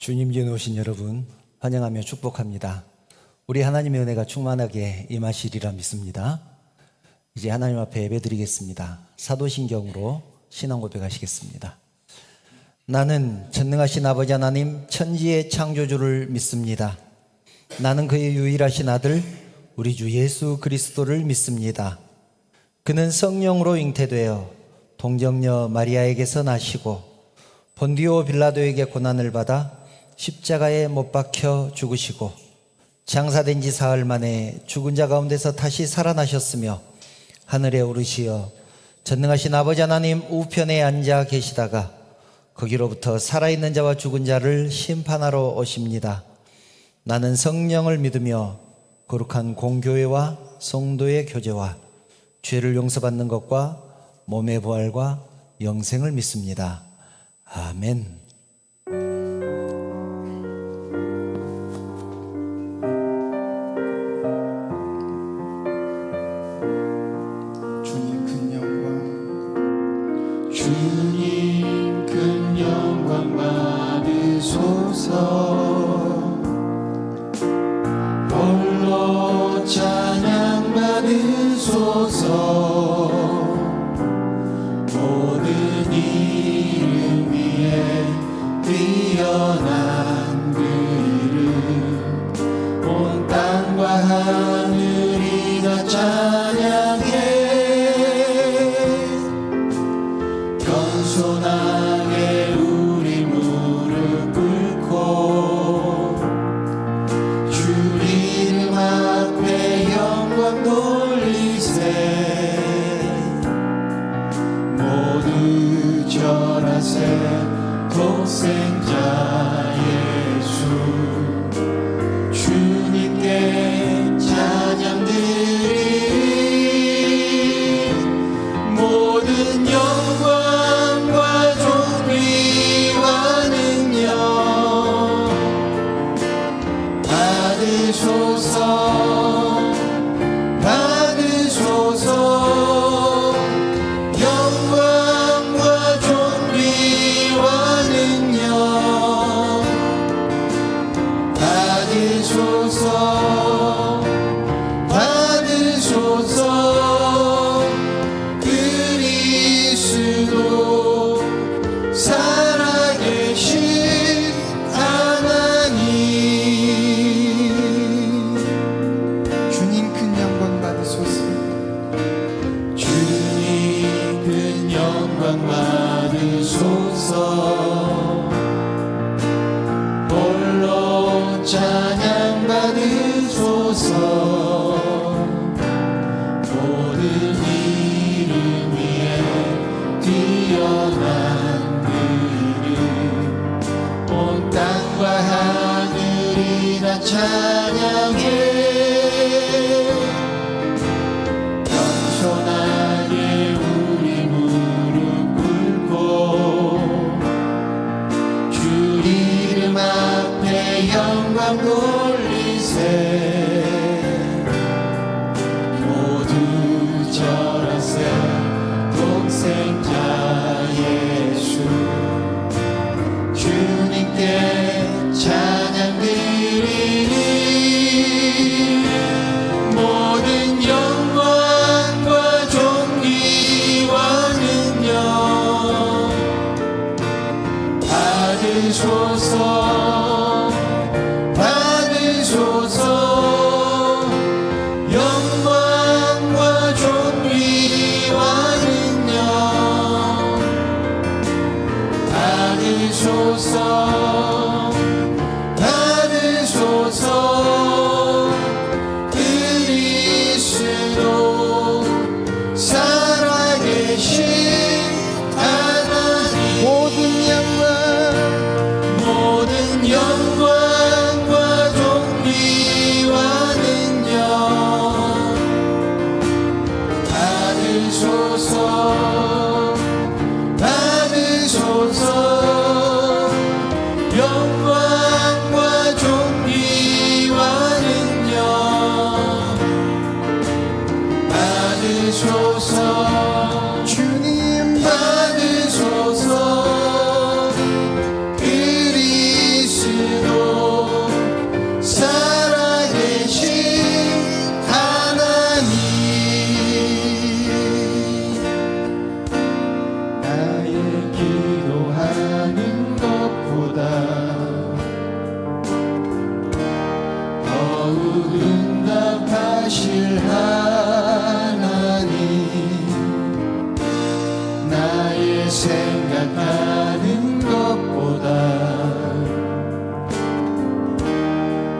주님 전에 오신 여러분 환영하며 축복합니다. 우리 하나님의 은혜가 충만하게 임하시리라 믿습니다. 이제 하나님 앞에 예배드리겠습니다. 사도신경으로 신앙 고백하시겠습니다. 나는 전능하신 아버지 하나님 천지의 창조주를 믿습니다. 나는 그의 유일하신 아들 우리 주 예수 그리스도를 믿습니다. 그는 성령으로 잉태되어 동정녀 마리아에게서 나시고 본디오 빌라도에게 고난을 받아 십자가에 못 박혀 죽으시고 장사된 지 사흘 만에 죽은 자 가운데서 다시 살아나셨으며 하늘에 오르시어 전능하신 아버지 하나님 우편에 앉아 계시다가 거기로부터 살아있는 자와 죽은 자를 심판하러 오십니다. 나는 성령을 믿으며 거룩한 공교회와 성도의 교제와 죄를 용서받는 것과 몸의 부활과 영생을 믿습니다. 아멘. 주님 큰 영광 받으소서. 홀로 찬양 받으소서. 모든 이름 위에 뛰어난 그 이름 온 땅과 하늘이 다 찬양해. 겸손하게 우리 무릎 꿇고 주 이름 앞에 영광 돌리세. 모두 절하세. 독생자 예수 주님께 찬양 드리. 모든 영광과 존귀와 능력 받으소서. 받으소서. 영광과 존귀와 능력 받으소서. 받으소서. 그리스도 살아계신 하나님. 주님 큰 영광 받으소서. 주님 큰 영광 받으소서. 홀로 찬양 받으소서. 모든 이름 위에 뛰어난 그 이름 온 땅과 하늘이 다 찬양해. 겸손하게 우리 무릎 꿇고 주 이름 앞에 영광 돌리세. 모두 절하세. 독생자 예수 주님께 찬양 드리니. 모든 영광과 존귀와 능력 받으소서. 받으소서. 영광과 존귀와 능력 받으소서. 받으소서. 그리스도 살아계신 하나님. 모든 영광과 존귀와 능력 받으소서. 받으소서. 생각하는 것보다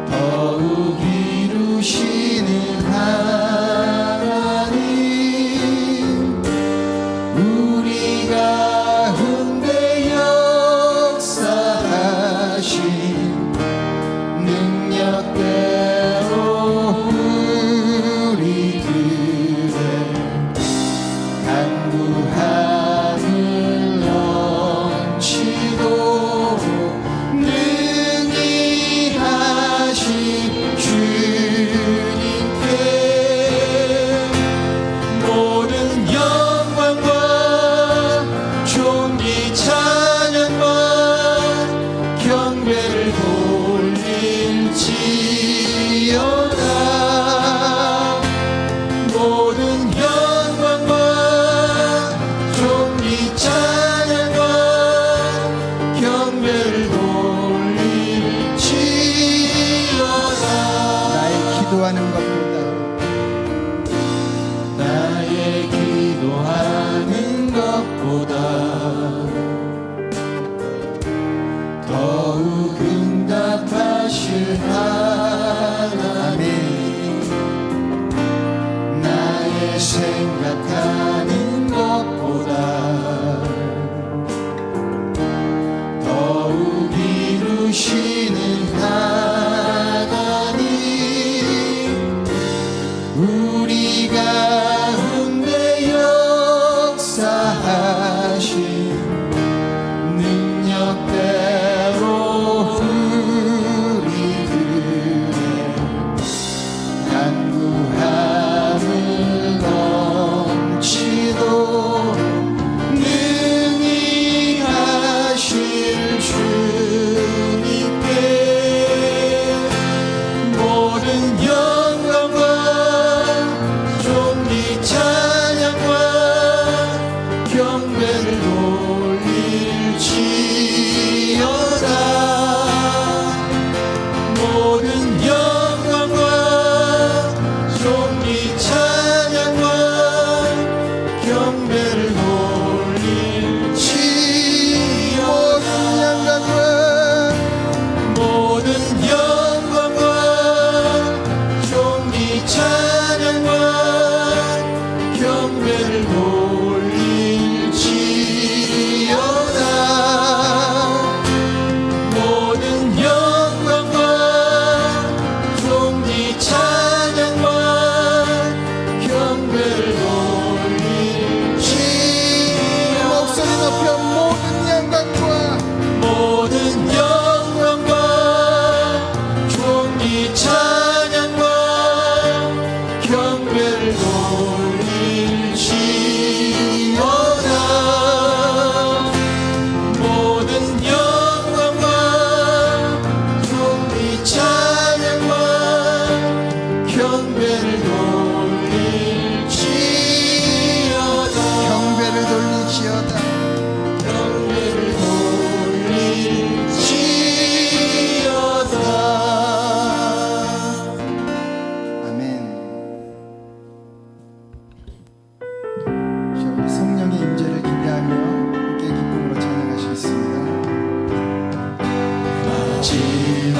더욱 이루시는 하나님, 우리 가운데 역사하신 능력대로 우리들의 간구함을 넘치도 능히 하신 주님께 모든 영광과 존귀 찬양과 경배를 돌릴지어다. 모든 영광과 존귀 찬양과 경배를 돌릴지어다. 나의 기도하는 것보다 나의 기도하는 것보다 더욱 응답하실 하나님, 나의 생각하는 것보다 더욱 이루시는 하나님, 우리 가운데 역사하신 능력대로 우리들의 간구함을 넘치도 능히 하실 주님께 모든 영광과 존귀 찬양과 경배를 돌릴지어다. 모든 영광과 존귀 찬양과 경배를 돌릴지어다. 모든 영광과 존귀 찬양과 경배를 돌릴지어다. 모든 영광과 존귀 찬양과 경배를 돌릴지어다. 목소리 높여 모든 영광과 모든 영광과 존귀 찬양과 경배를 돌릴지어다. 모든 영광과 존귀 찬양과 경배를 돌릴지어다. 경배를 돌리시어다. 경배를 돌릴지어다. 아멘. 자, 우리 성령의 임재를 기대하며 함께 기쁨으로 찬양하시겠습니다. 마지막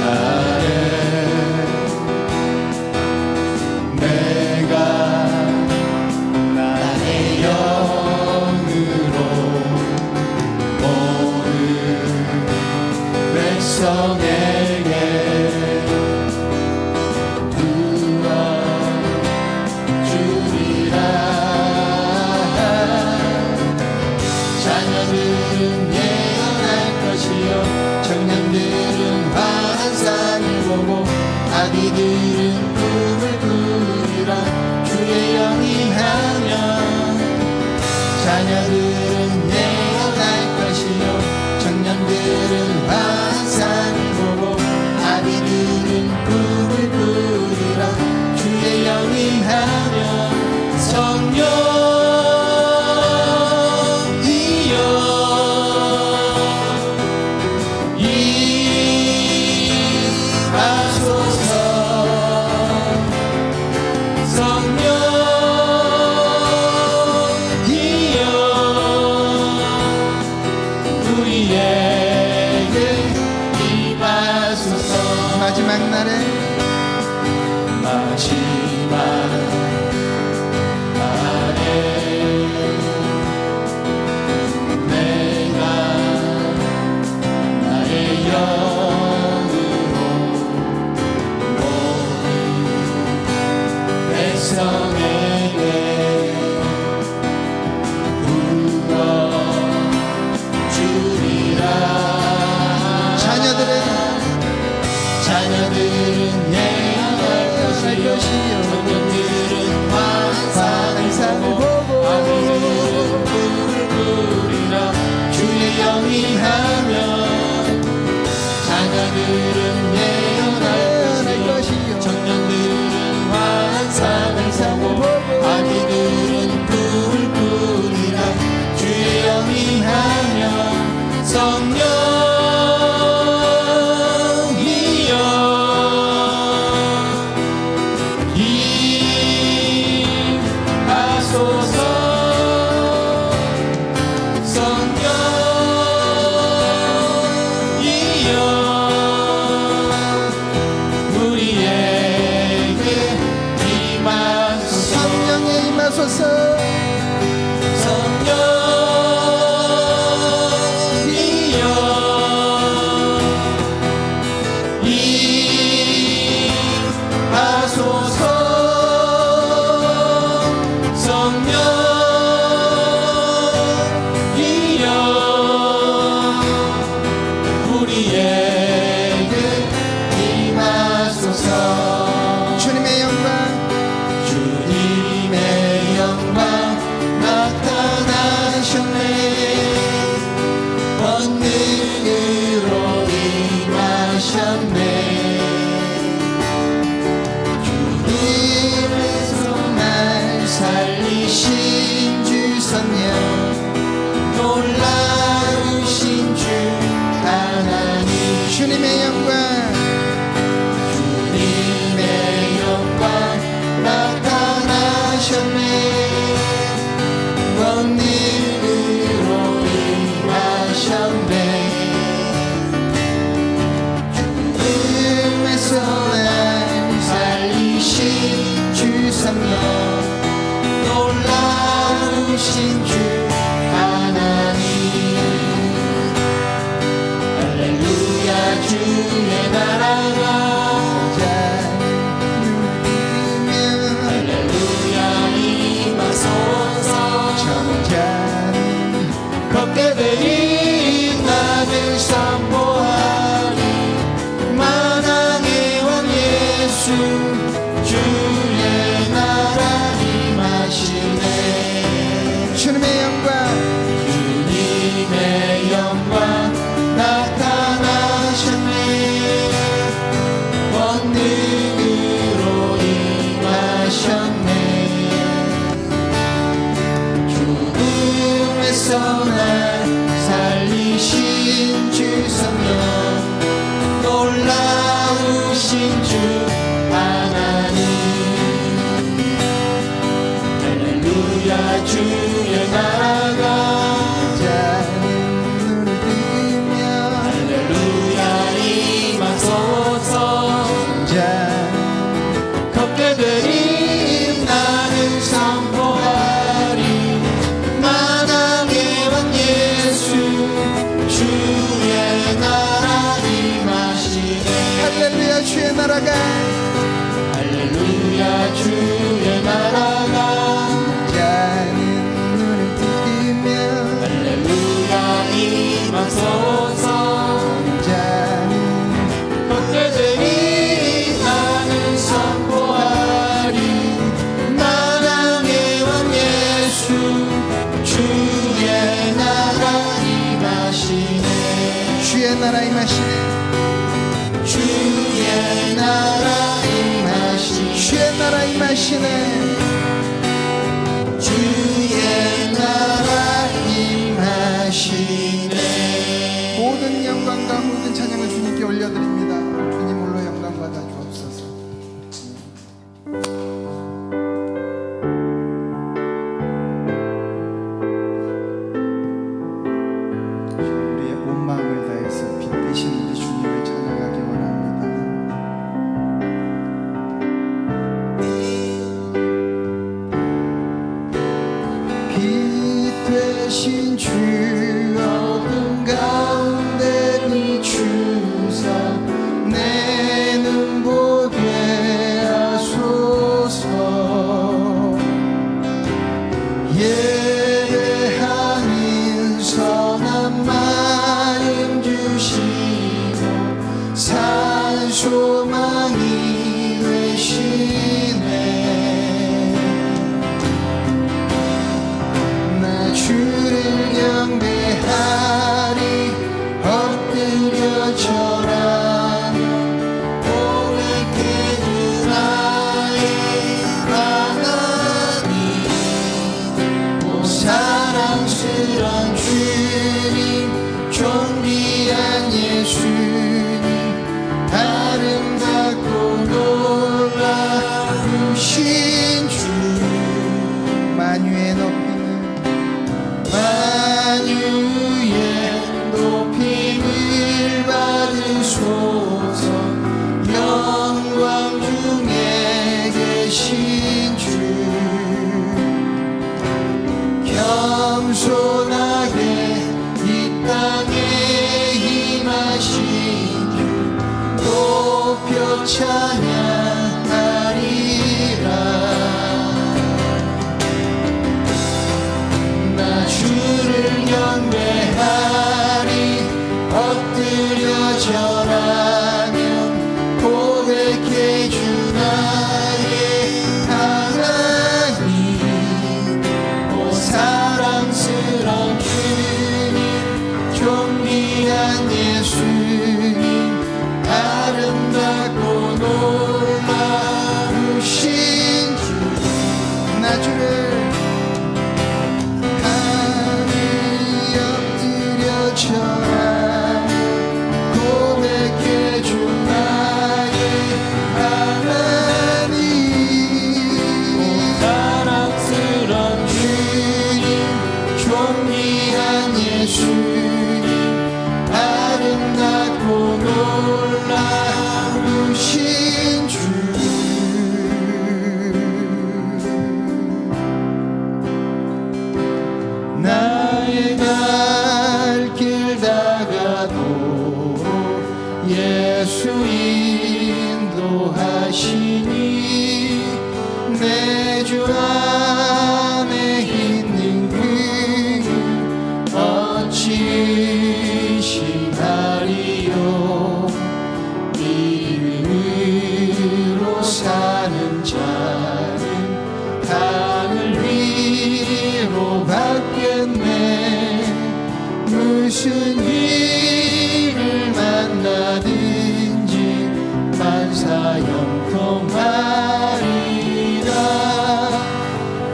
날에 내가 나의 영으로 모든 백성에게 주리라. 자녀들은 예언할 것이요 청년들은 환상을 보고 아기들은 꿈을 꾸리라. 주의 영이 하면 자녀들은 예언할 것이요 청년들은 환상을 보고 아기들은 꿈을 꾸리라. 주의 영이 하면 성령이여 임하소서. 성령이여 임하면 자녀들은 예언할 것이요 청년들은 환상을 보고 아기들은 꿈을 꾸리라. 주의 영 임하면 성령이여 임하소서. 성령이여 우리에게 임하소서. 성령에 임하소서. 주님의 영광 주님의 영광 나타나셨네. 권능으로 임하셨네. 주님의 손날 살리신 주 성령 놀라우신 주 하나님. 주님의 영광 주님의 영광 나타나셨네. 권능으로 임하셨네. 주님의 손을 살리신 주 성령 놀라우신 주 하나님. 할렐루야 주의 나라가 할렐루야 임하소서. 걷게 되리 나를 선포하리. 만왕의 왕 예수 주의 나라 임하시네. 주님의 영광 주님의 영광 나타나셨네. 권능으로 임하셨네. 죽음의 손을 살리신 주 성령 놀라우신 주 하나님. 할렐루야 주의 나라가 눈을 뜨면 할렐루야 임하소서. 걷게 되리 나는 선포하리. 만왕의 왕 예수 주의 나라 임하시네. 할렐루야 주의 나라가 할렐루야 주의 나라가 눈을 뜨면 할렐루야 임하소서. 걷게 되리 나는 선포하리. 만왕의 왕 예수 주의 나라 임하시네. 주의 나라 임하시네. 주의 나라 임하시네. 주의 나라 임하시네. 주의 나라 임하시네. 모든 영광과 모든 찬양을 주님께 올려드립니다. 주님 홀로 영광 받아 주옵소서. 우리의 온 마음을 다해서 빛되신 우리 주님을 찬양하기 원합니다. 빛 되신 주 어둠 가운데 비추사 내 눈 보게 하소서. 예배하는 선한 마음 주시고 산 소망이 되시네. 나 주를 경배하리 사랑스런 주님 존귀한 예수님 아름답고 놀라우신 주 만유의 높이는 만유의 높임을 받으소서 영광 중에 계신 주 겸손하게 이 땅에 임하신 주 높여 찬양하리라 나 주를 경배하리 엎드려 절하며 고백해 주 나의 하나님 오 사랑스런 주님 존귀한 예수님 아름답고 놀라우신 주 나 주를 하늘 엎드려 절하며 고백해 주 나의 하나님 오 사랑스런 주님 존귀한 예수님 아름답고 놀라우신 주 나의 갈 길 다가도록 예수 인도하시니 내 주 안에 있는 그는 어찌 심하리요 믿음으로 사는 자는 하늘 위로 받겠네 무슨 일을 만나든지 만사형통하리라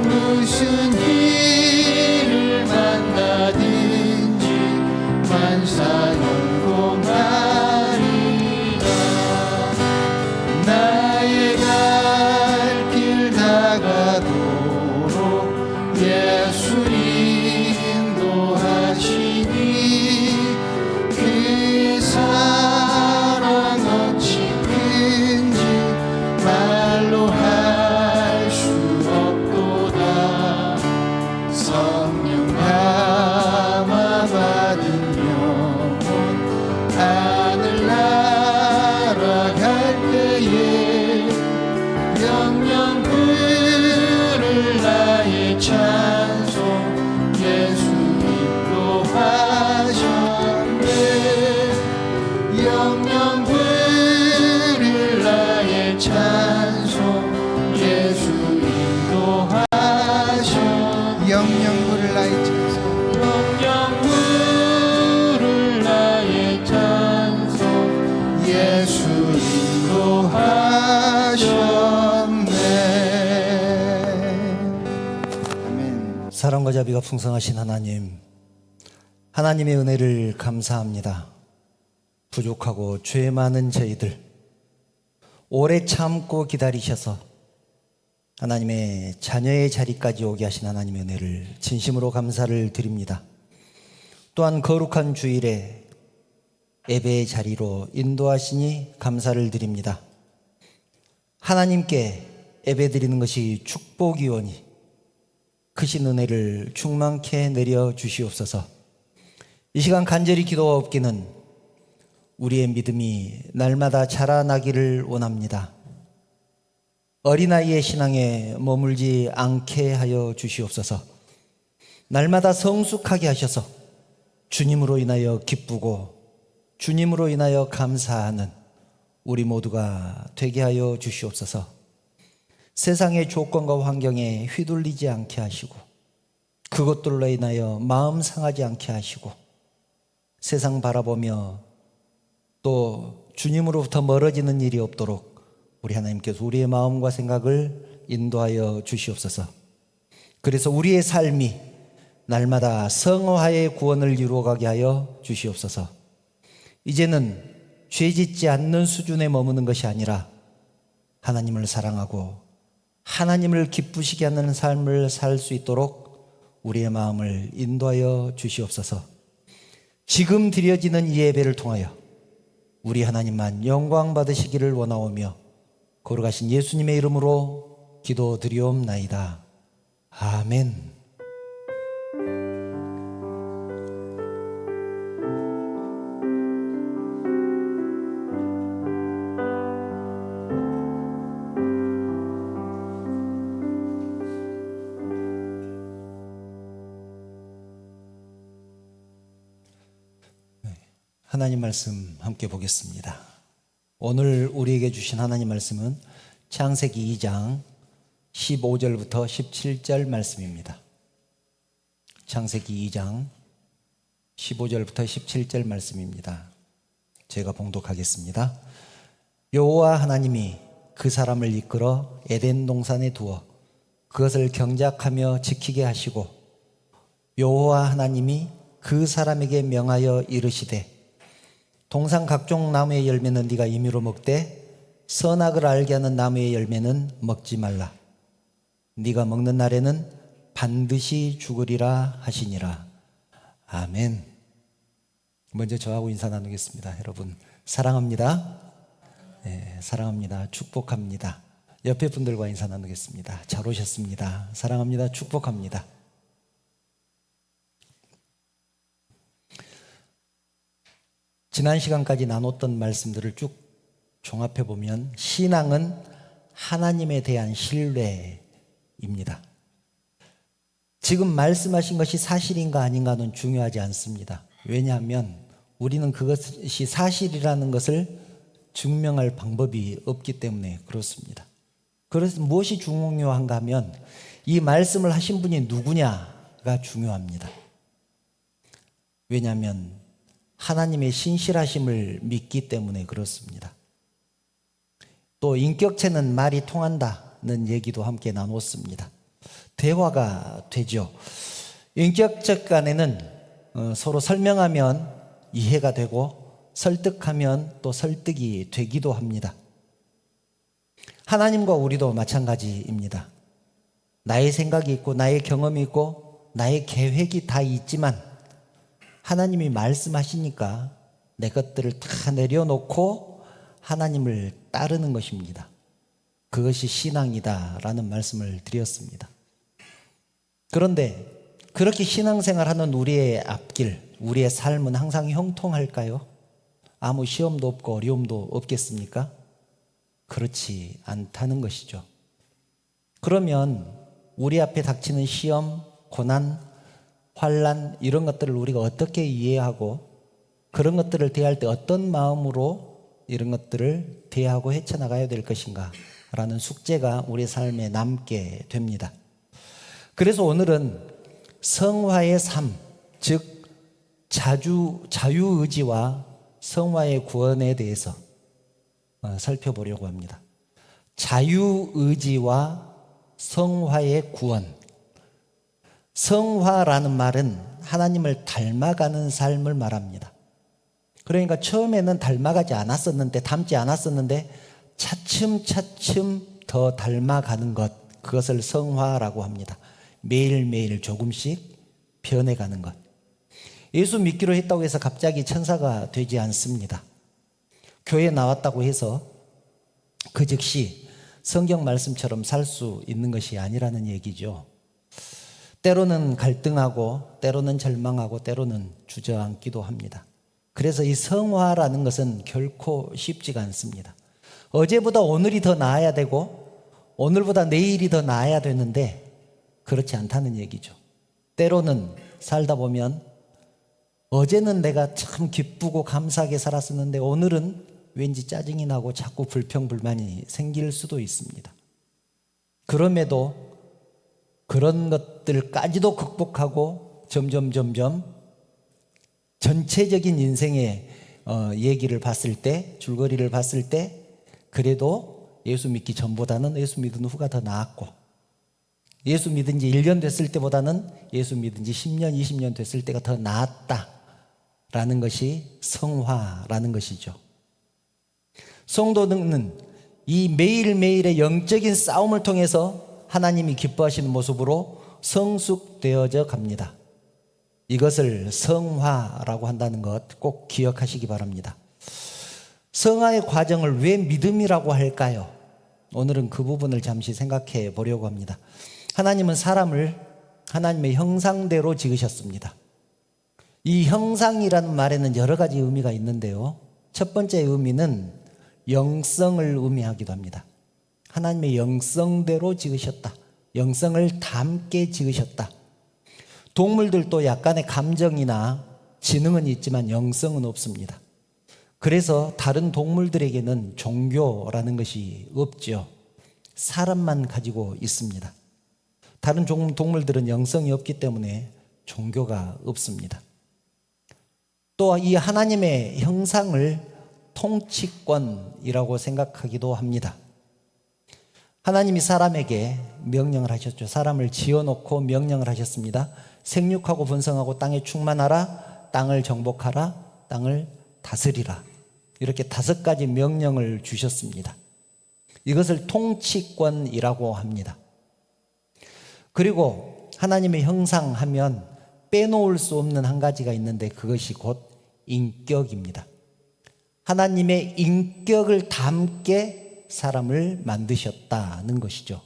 무슨 일을 만나든지 만사형통하리라 나의 갈 길 다가도록 예수 인도하시니 그의 사랑 어찌 큰지 말로 할 수 없도다 성령 감화 받은 영혼 하늘 날아갈 때에 영영 부를 나의 찬송 예수 인도하셨네 영영 부를 나의 찬송 예수 인도하셨네 영영부를 나의 찬송 영영 부를 나의 찬송 예수 인도하셨네 아멘. 사랑과 자비가 풍성하신 하나님, 하나님의 은혜를 감사합니다. 부족하고 죄 많은 저희들 오래 참고 기다리셔서 하나님의 자녀의 자리까지 오게 하신 하나님의 은혜를 진심으로 감사를 드립니다. 또한 거룩한 주일에 예배의 자리로 인도하시니 감사를 드립니다. 하나님께 예배 드리는 것이 축복이오니 크신 은혜를 충만케 내려 주시옵소서. 이 시간 간절히 기도하옵기는 우리의 믿음이 날마다 자라나기를 원합니다. 어린아이의 신앙에 머물지 않게 하여 주시옵소서. 날마다 성숙하게 하셔서 주님으로 인하여 기쁘고 주님으로 인하여 감사하는 우리 모두가 되게 하여 주시옵소서. 세상의 조건과 환경에 휘둘리지 않게 하시고 그것들로 인하여 마음 상하지 않게 하시고 세상 바라보며 또 주님으로부터 멀어지는 일이 없도록 우리 하나님께서 우리의 마음과 생각을 인도하여 주시옵소서. 그래서 우리의 삶이 날마다 성화의 구원을 이루어가게 하여 주시옵소서. 이제는 죄짓지 않는 수준에 머무는 것이 아니라 하나님을 사랑하고 하나님을 기쁘시게 하는 삶을 살 수 있도록 우리의 마음을 인도하여 주시옵소서. 지금 드려지는 이 예배를 통하여 우리 하나님만 영광 받으시기를 원하오며 거룩하신 예수님의 이름으로 기도드리옵나이다. 아멘. 하나님 말씀 함께 보겠습니다. 오늘 우리에게 주신 하나님 말씀은 창세기 2장 15절부터 17절 말씀입니다. 창세기 2장 15절부터 17절 말씀입니다. 제가 봉독하겠습니다. 여호와 하나님이 그 사람을 이끌어 에덴 동산에 두어 그것을 경작하며 지키게 하시고 여호와 하나님이 그 사람에게 명하여 이르시되 동산 각종 나무의 열매는 네가 임의로 먹되 선악을 알게 하는 나무의 열매는 먹지 말라. 네가 먹는 날에는 반드시 죽으리라 하시니라. 아멘. 먼저 저하고 인사 나누겠습니다. 여러분 사랑합니다. 네, 사랑합니다. 축복합니다. 옆에 분들과 인사 나누겠습니다. 잘 오셨습니다. 사랑합니다. 축복합니다. 지난 시간까지 나눴던 말씀들을 쭉 종합해 보면 신앙은 하나님에 대한 신뢰입니다. 지금 말씀하신 것이 사실인가 아닌가는 중요하지 않습니다. 왜냐하면 우리는 그것이 사실이라는 것을 증명할 방법이 없기 때문에 그렇습니다. 그래서 무엇이 중요한가 하면 이 말씀을 하신 분이 누구냐가 중요합니다. 왜냐하면 하나님의 신실하심을 믿기 때문에 그렇습니다. 또 인격체는 말이 통한다는 얘기도 함께 나눴습니다. 대화가 되죠. 인격체 간에는 서로 설명하면 이해가 되고 설득하면 또 설득이 되기도 합니다. 하나님과 우리도 마찬가지입니다. 나의 생각이 있고 나의 경험이 있고 나의 계획이 다 있지만 하나님이 말씀하시니까 내 것들을 다 내려놓고 하나님을 따르는 것입니다. 그것이 신앙이다라는 말씀을 드렸습니다. 그런데 그렇게 신앙생활하는 우리의 앞길, 우리의 삶은 항상 형통할까요? 아무 시험도 없고 어려움도 없겠습니까? 그렇지 않다는 것이죠. 그러면 우리 앞에 닥치는 시험, 고난, 환난 이런 것들을 우리가 어떻게 이해하고 그런 것들을 대할 때 어떤 마음으로 이런 것들을 대하고 헤쳐나가야 될 것인가 라는 숙제가 우리 삶에 남게 됩니다. 그래서 오늘은 성화의 삶, 즉 자유의지와 성화의 구원에 대해서 살펴보려고 합니다. 자유의지와 성화의 구원. 성화라는 말은 하나님을 닮아가는 삶을 말합니다. 그러니까 처음에는 닮아가지 않았었는데, 닮지 않았었는데 차츰차츰 더 닮아가는 것, 그것을 성화라고 합니다. 매일매일 조금씩 변해가는 것. 예수 믿기로 했다고 해서 갑자기 천사가 되지 않습니다. 교회에 나왔다고 해서 그 즉시 성경 말씀처럼 살 수 있는 것이 아니라는 얘기죠. 때로는 갈등하고 때로는 절망하고 때로는 주저앉기도 합니다. 그래서 이 성화라는 것은 결코 쉽지가 않습니다. 어제보다 오늘이 더 나아야 되고 오늘보다 내일이 더 나아야 되는데 그렇지 않다는 얘기죠. 때로는 살다 보면 어제는 내가 참 기쁘고 감사하게 살았었는데 오늘은 왠지 짜증이 나고 자꾸 불평불만이 생길 수도 있습니다. 그럼에도 그런 것들까지도 극복하고 점점 전체적인 인생의 얘기를 봤을 때, 줄거리를 봤을 때 그래도 예수 믿기 전보다는 예수 믿은 후가 더 나았고 예수 믿은 지 1년 됐을 때보다는 예수 믿은 지 10년, 20년 됐을 때가 더 나았다라는 것이 성화라는 것이죠. 성도는 이 매일매일의 영적인 싸움을 통해서 하나님이 기뻐하시는 모습으로 성숙되어져 갑니다. 이것을 성화라고 한다는 것 꼭 기억하시기 바랍니다. 성화의 과정을 왜 믿음이라고 할까요? 오늘은 그 부분을 잠시 생각해 보려고 합니다. 하나님은 사람을 하나님의 형상대로 지으셨습니다. 이 형상이라는 말에는 여러 가지 의미가 있는데요. 첫 번째 의미는 영성을 의미하기도 합니다. 하나님의 영성대로 지으셨다. 영성을 담게 지으셨다. 동물들도 약간의 감정이나 지능은 있지만 영성은 없습니다. 그래서 다른 동물들에게는 종교라는 것이 없죠. 사람만 가지고 있습니다. 다른 동물들은 영성이 없기 때문에 종교가 없습니다. 또 이 하나님의 형상을 통치권이라고 생각하기도 합니다. 하나님이 사람에게 명령을 하셨죠. 사람을 지어놓고 명령을 하셨습니다. 생육하고 번성하고 땅에 충만하라, 땅을 정복하라, 땅을 다스리라. 이렇게 5가지 명령을 주셨습니다. 이것을 통치권이라고 합니다. 그리고 하나님의 형상 하면 빼놓을 수 없는 한 가지가 있는데 그것이 곧 인격입니다. 하나님의 인격을 담게 사람을 만드셨다는 것이죠.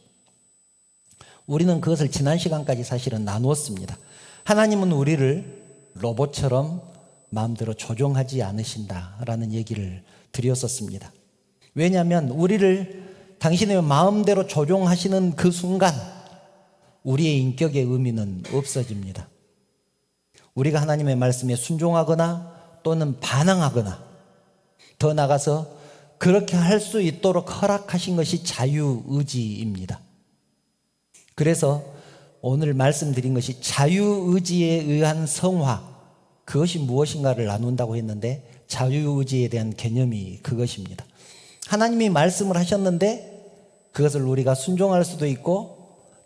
우리는 그것을 지난 시간까지 사실은 나누었습니다. 하나님은 우리를 로봇처럼 마음대로 조종하지 않으신다라는 얘기를 드렸었습니다. 왜냐하면 우리를 당신의 마음대로 조종하시는 그 순간 우리의 인격의 의미는 없어집니다. 우리가 하나님의 말씀에 순종하거나 또는 반항하거나 더 나아가서 그렇게 할 수 있도록 허락하신 것이 자유의지입니다. 그래서 오늘 말씀드린 것이 자유의지에 의한 성화, 그것이 무엇인가를 나눈다고 했는데 자유의지에 대한 개념이 그것입니다. 하나님이 말씀을 하셨는데 그것을 우리가 순종할 수도 있고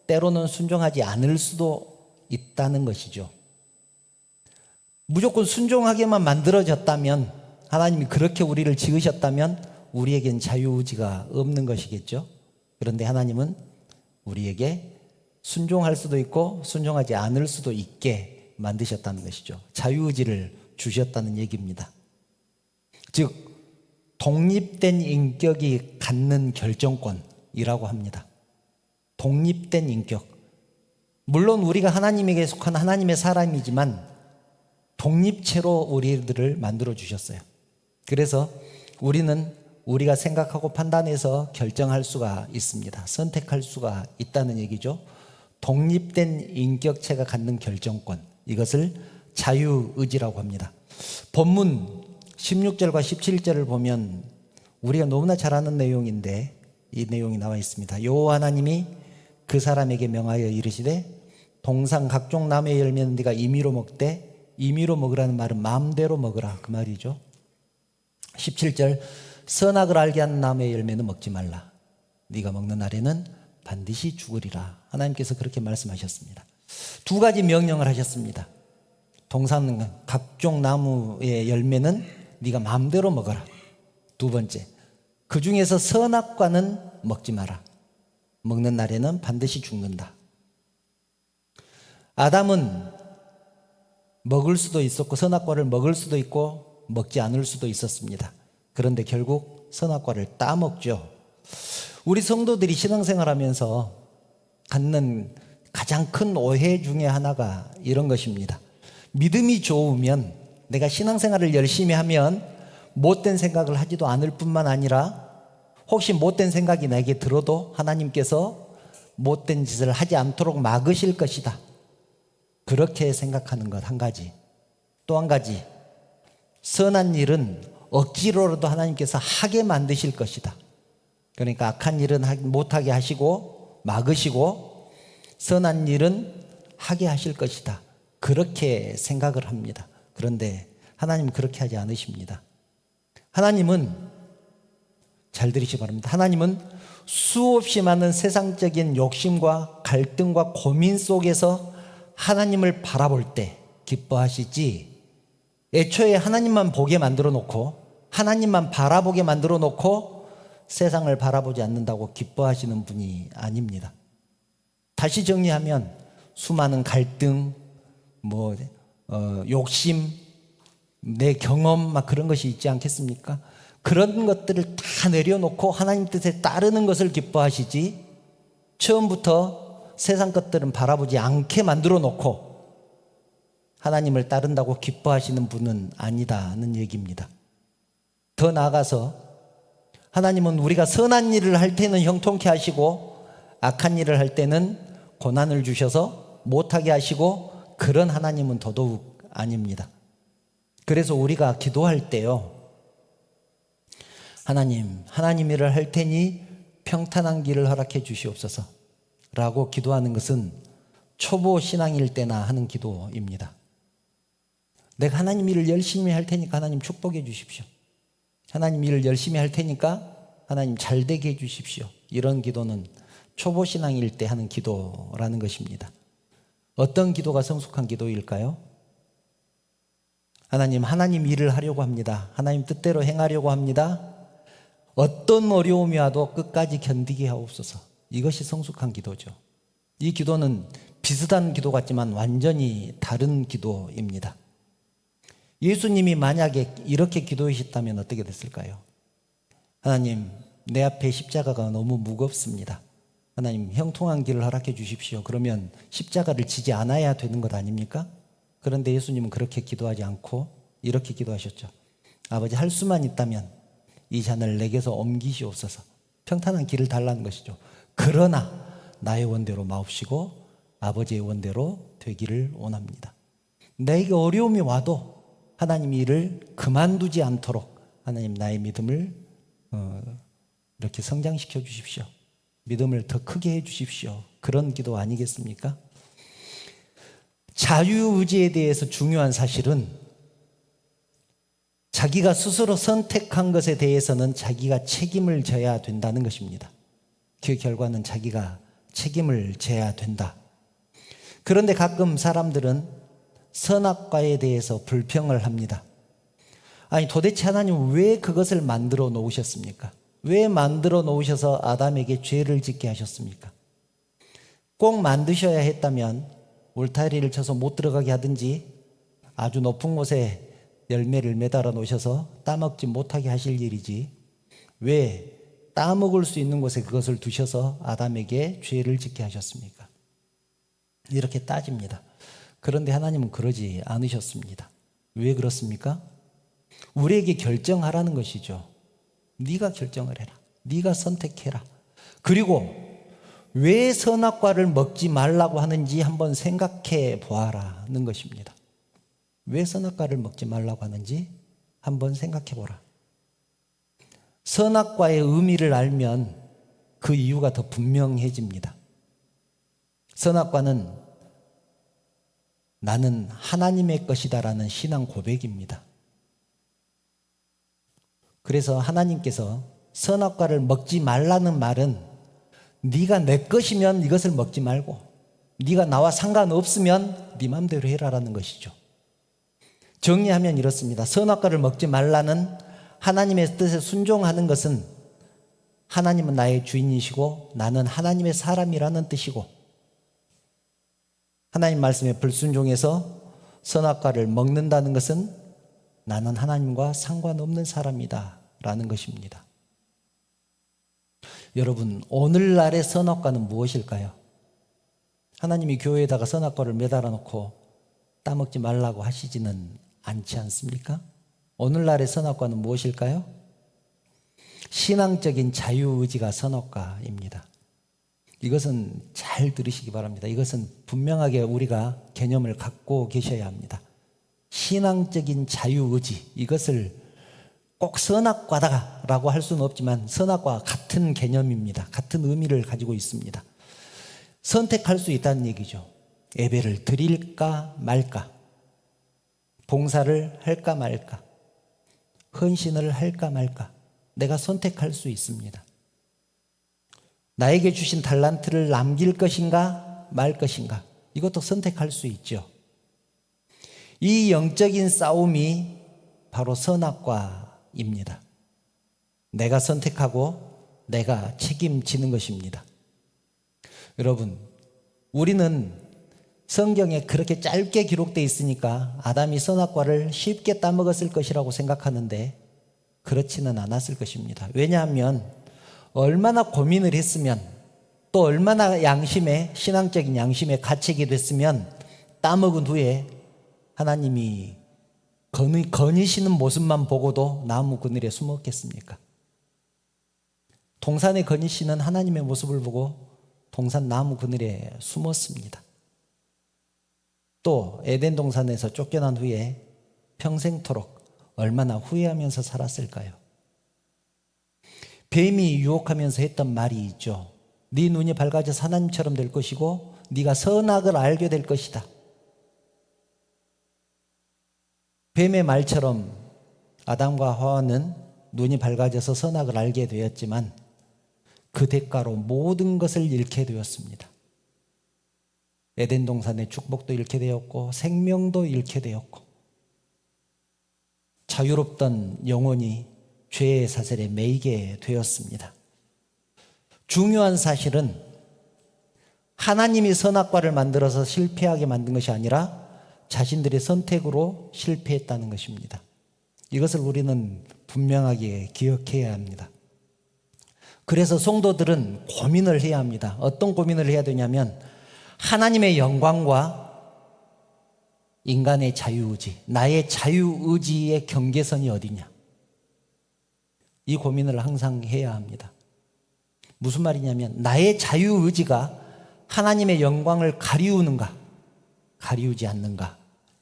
때로는 순종하지 않을 수도 있다는 것이죠. 무조건 순종하게만 만들어졌다면, 하나님이 그렇게 우리를 지으셨다면 우리에겐 자유의지가 없는 것이겠죠. 그런데 하나님은 우리에게 순종할 수도 있고 순종하지 않을 수도 있게 만드셨다는 것이죠. 자유의지를 주셨다는 얘기입니다. 즉 독립된 인격이 갖는 결정권이라고 합니다. 독립된 인격. 물론 우리가 하나님에게 속한 하나님의 사람이지만 독립체로 우리들을 만들어 주셨어요. 그래서 우리는 우리가 생각하고 판단해서 결정할 수가 있습니다. 선택할 수가 있다는 얘기죠. 독립된 인격체가 갖는 결정권, 이것을 자유의지라고 합니다. 본문 16절과 17절을 보면 우리가 너무나 잘 아는 내용인데 이 내용이 나와 있습니다. 여호와 하나님이 그 사람에게 명하여 이르시되 동산 각종 나무의 열매는 네가 임의로 먹되, 임의로 먹으라는 말은 마음대로 먹으라 그 말이죠. 17절 선악을 알게 하는 나무의 열매는 먹지 말라. 네가 먹는 날에는 반드시 죽으리라. 하나님께서 그렇게 말씀하셨습니다. 2가지 명령을 하셨습니다. 동산 각종 나무의 열매는 네가 마음대로 먹어라. 2번째, 그 중에서 선악과는 먹지 마라. 먹는 날에는 반드시 죽는다. 아담은 먹을 수도 있었고 선악과를 먹을 수도 있고 먹지 않을 수도 있었습니다. 그런데 결국 선악과를 따먹죠. 우리 성도들이 신앙생활하면서 갖는 가장 큰 오해 중에 하나가 이런 것입니다. 믿음이 좋으면, 내가 신앙생활을 열심히 하면 못된 생각을 하지도 않을 뿐만 아니라 혹시 못된 생각이 나에게 들어도 하나님께서 못된 짓을 하지 않도록 막으실 것이다. 그렇게 생각하는 것 한 가지. 또 한 가지, 선한 일은 억지로라도 하나님께서 하게 만드실 것이다. 그러니까 악한 일은 못하게 하시고 막으시고 선한 일은 하게 하실 것이다. 그렇게 생각을 합니다. 그런데 하나님은 그렇게 하지 않으십니다. 하나님은, 잘 들으시기 바랍니다. 하나님은 수없이 많은 세상적인 욕심과 갈등과 고민 속에서 하나님을 바라볼 때 기뻐하시지, 애초에 하나님만 보게 만들어 놓고 하나님만 바라보게 만들어 놓고 세상을 바라보지 않는다고 기뻐하시는 분이 아닙니다. 다시 정리하면 수많은 갈등, 욕심, 내 경험 막 그런 것이 있지 않겠습니까? 그런 것들을 다 내려놓고 하나님 뜻에 따르는 것을 기뻐하시지, 처음부터 세상 것들은 바라보지 않게 만들어 놓고 하나님을 따른다고 기뻐하시는 분은 아니다는 얘기입니다. 더 나아가서 하나님은 우리가 선한 일을 할 때는 형통케 하시고 악한 일을 할 때는 고난을 주셔서 못하게 하시고, 그런 하나님은 더더욱 아닙니다. 그래서 우리가 기도할 때요, 하나님 일을 할 테니 평탄한 길을 허락해 주시옵소서 라고 기도하는 것은 초보 신앙일 때나 하는 기도입니다. 내가 하나님 일을 열심히 할 테니까 하나님 축복해 주십시오. 하나님 일을 열심히 할 테니까 하나님 잘 되게 해 주십시오. 이런 기도는 초보 신앙일 때 하는 기도라는 것입니다. 어떤 기도가 성숙한 기도일까요? 하나님 일을 하려고 합니다. 하나님 뜻대로 행하려고 합니다. 어떤 어려움이 와도 끝까지 견디게 하옵소서. 이것이 성숙한 기도죠. 이 기도는 비슷한 기도 같지만 완전히 다른 기도입니다. 예수님이 만약에 이렇게 기도하셨다면 어떻게 됐을까요? 하나님, 내 앞에 십자가가 너무 무겁습니다. 하나님, 형통한 길을 허락해 주십시오. 그러면 십자가를 지지 않아야 되는 것 아닙니까? 그런데 예수님은 그렇게 기도하지 않고 이렇게 기도하셨죠. 아버지, 할 수만 있다면 이 잔을 내게서 옮기시옵소서. 평탄한 길을 달라는 것이죠. 그러나 나의 원대로 마옵시고 아버지의 원대로 되기를 원합니다. 내게 어려움이 와도 하나님 일을 그만두지 않도록 하나님 나의 믿음을 이렇게 성장시켜 주십시오. 믿음을 더 크게 해 주십시오. 그런 기도 아니겠습니까? 자유의지에 대해서 중요한 사실은 자기가 스스로 선택한 것에 대해서는 자기가 책임을 져야 된다는 것입니다. 그 결과는 자기가 책임을 져야 된다. 그런데 가끔 사람들은 선악과에 대해서 불평을 합니다. 아니, 도대체 하나님 왜 그것을 만들어 놓으셨습니까? 왜 만들어 놓으셔서 아담에게 죄를 짓게 하셨습니까? 꼭 만드셔야 했다면 울타리를 쳐서 못 들어가게 하든지 아주 높은 곳에 열매를 매달아 놓으셔서 따먹지 못하게 하실 일이지, 왜 따먹을 수 있는 곳에 그것을 두셔서 아담에게 죄를 짓게 하셨습니까? 이렇게 따집니다. 그런데 하나님은 그러지 않으셨습니다. 왜 그렇습니까? 우리에게 결정하라는 것이죠. 네가 결정을 해라. 네가 선택해라. 그리고 왜 선악과를 먹지 말라고 하는지 한번 생각해 보아라는 것입니다. 왜 선악과를 먹지 말라고 하는지 한번 생각해 보라. 선악과의 의미를 알면 그 이유가 더 분명해집니다. 선악과는 나는 하나님의 것이다라는 신앙 고백입니다. 그래서 하나님께서 선악과를 먹지 말라는 말은 네가 내 것이면 이것을 먹지 말고, 네가 나와 상관없으면 네 맘대로 해라라는 것이죠. 정리하면 이렇습니다. 선악과를 먹지 말라는 하나님의 뜻에 순종하는 것은 하나님은 나의 주인이시고 나는 하나님의 사람이라는 뜻이고, 하나님 말씀에 불순종해서 선악과를 먹는다는 것은 나는 하나님과 상관없는 사람이다 라는 것입니다. 여러분, 오늘날의 선악과는 무엇일까요? 하나님이 교회에다가 선악과를 매달아 놓고 따먹지 말라고 하시지는 않지 않습니까? 오늘날의 선악과는 무엇일까요? 신앙적인 자유의지가 선악과입니다. 이것은 잘 들으시기 바랍니다. 이것은 분명하게 우리가 개념을 갖고 계셔야 합니다. 신앙적인 자유의지, 이것을 꼭 선악과다라고 할 수는 없지만 선악과와 같은 개념입니다. 같은 의미를 가지고 있습니다. 선택할 수 있다는 얘기죠. 예배를 드릴까 말까, 봉사를 할까 말까, 헌신을 할까 말까, 내가 선택할 수 있습니다. 나에게 주신 달란트를 남길 것인가 말 것인가, 이것도 선택할 수 있죠. 이 영적인 싸움이 바로 선악과입니다. 내가 선택하고 내가 책임지는 것입니다. 여러분, 우리는 성경에 그렇게 짧게 기록되어 있으니까 아담이 선악과를 쉽게 따먹었을 것이라고 생각하는데 그렇지는 않았을 것입니다. 왜냐하면 얼마나 고민을 했으면, 또 얼마나 양심에, 신앙적인 양심에 가책이 됐으면 따먹은 후에 하나님이 거니시는 모습만 보고도 나무 그늘에 숨었겠습니까? 동산에 거니시는 하나님의 모습을 보고 동산 나무 그늘에 숨었습니다. 또 에덴 동산에서 쫓겨난 후에 평생토록 얼마나 후회하면서 살았을까요? 뱀이 유혹하면서 했던 말이 있죠. 네 눈이 밝아져서 하나님처럼 될 것이고 네가 선악을 알게 될 것이다. 뱀의 말처럼 아담과 하와는 눈이 밝아져서 선악을 알게 되었지만 그 대가로 모든 것을 잃게 되었습니다. 에덴 동산의 축복도 잃게 되었고 생명도 잃게 되었고 자유롭던 영혼이 죄의 사슬에 매이게 되었습니다. 중요한 사실은 하나님이 선악과를 만들어서 실패하게 만든 것이 아니라 자신들의 선택으로 실패했다는 것입니다. 이것을 우리는 분명하게 기억해야 합니다. 그래서 성도들은 고민을 해야 합니다. 어떤 고민을 해야 되냐면 하나님의 영광과 인간의 자유의지, 나의 자유의지의 경계선이 어디냐, 이 고민을 항상 해야 합니다. 무슨 말이냐면 나의 자유의지가 하나님의 영광을 가리우는가 가리우지 않는가,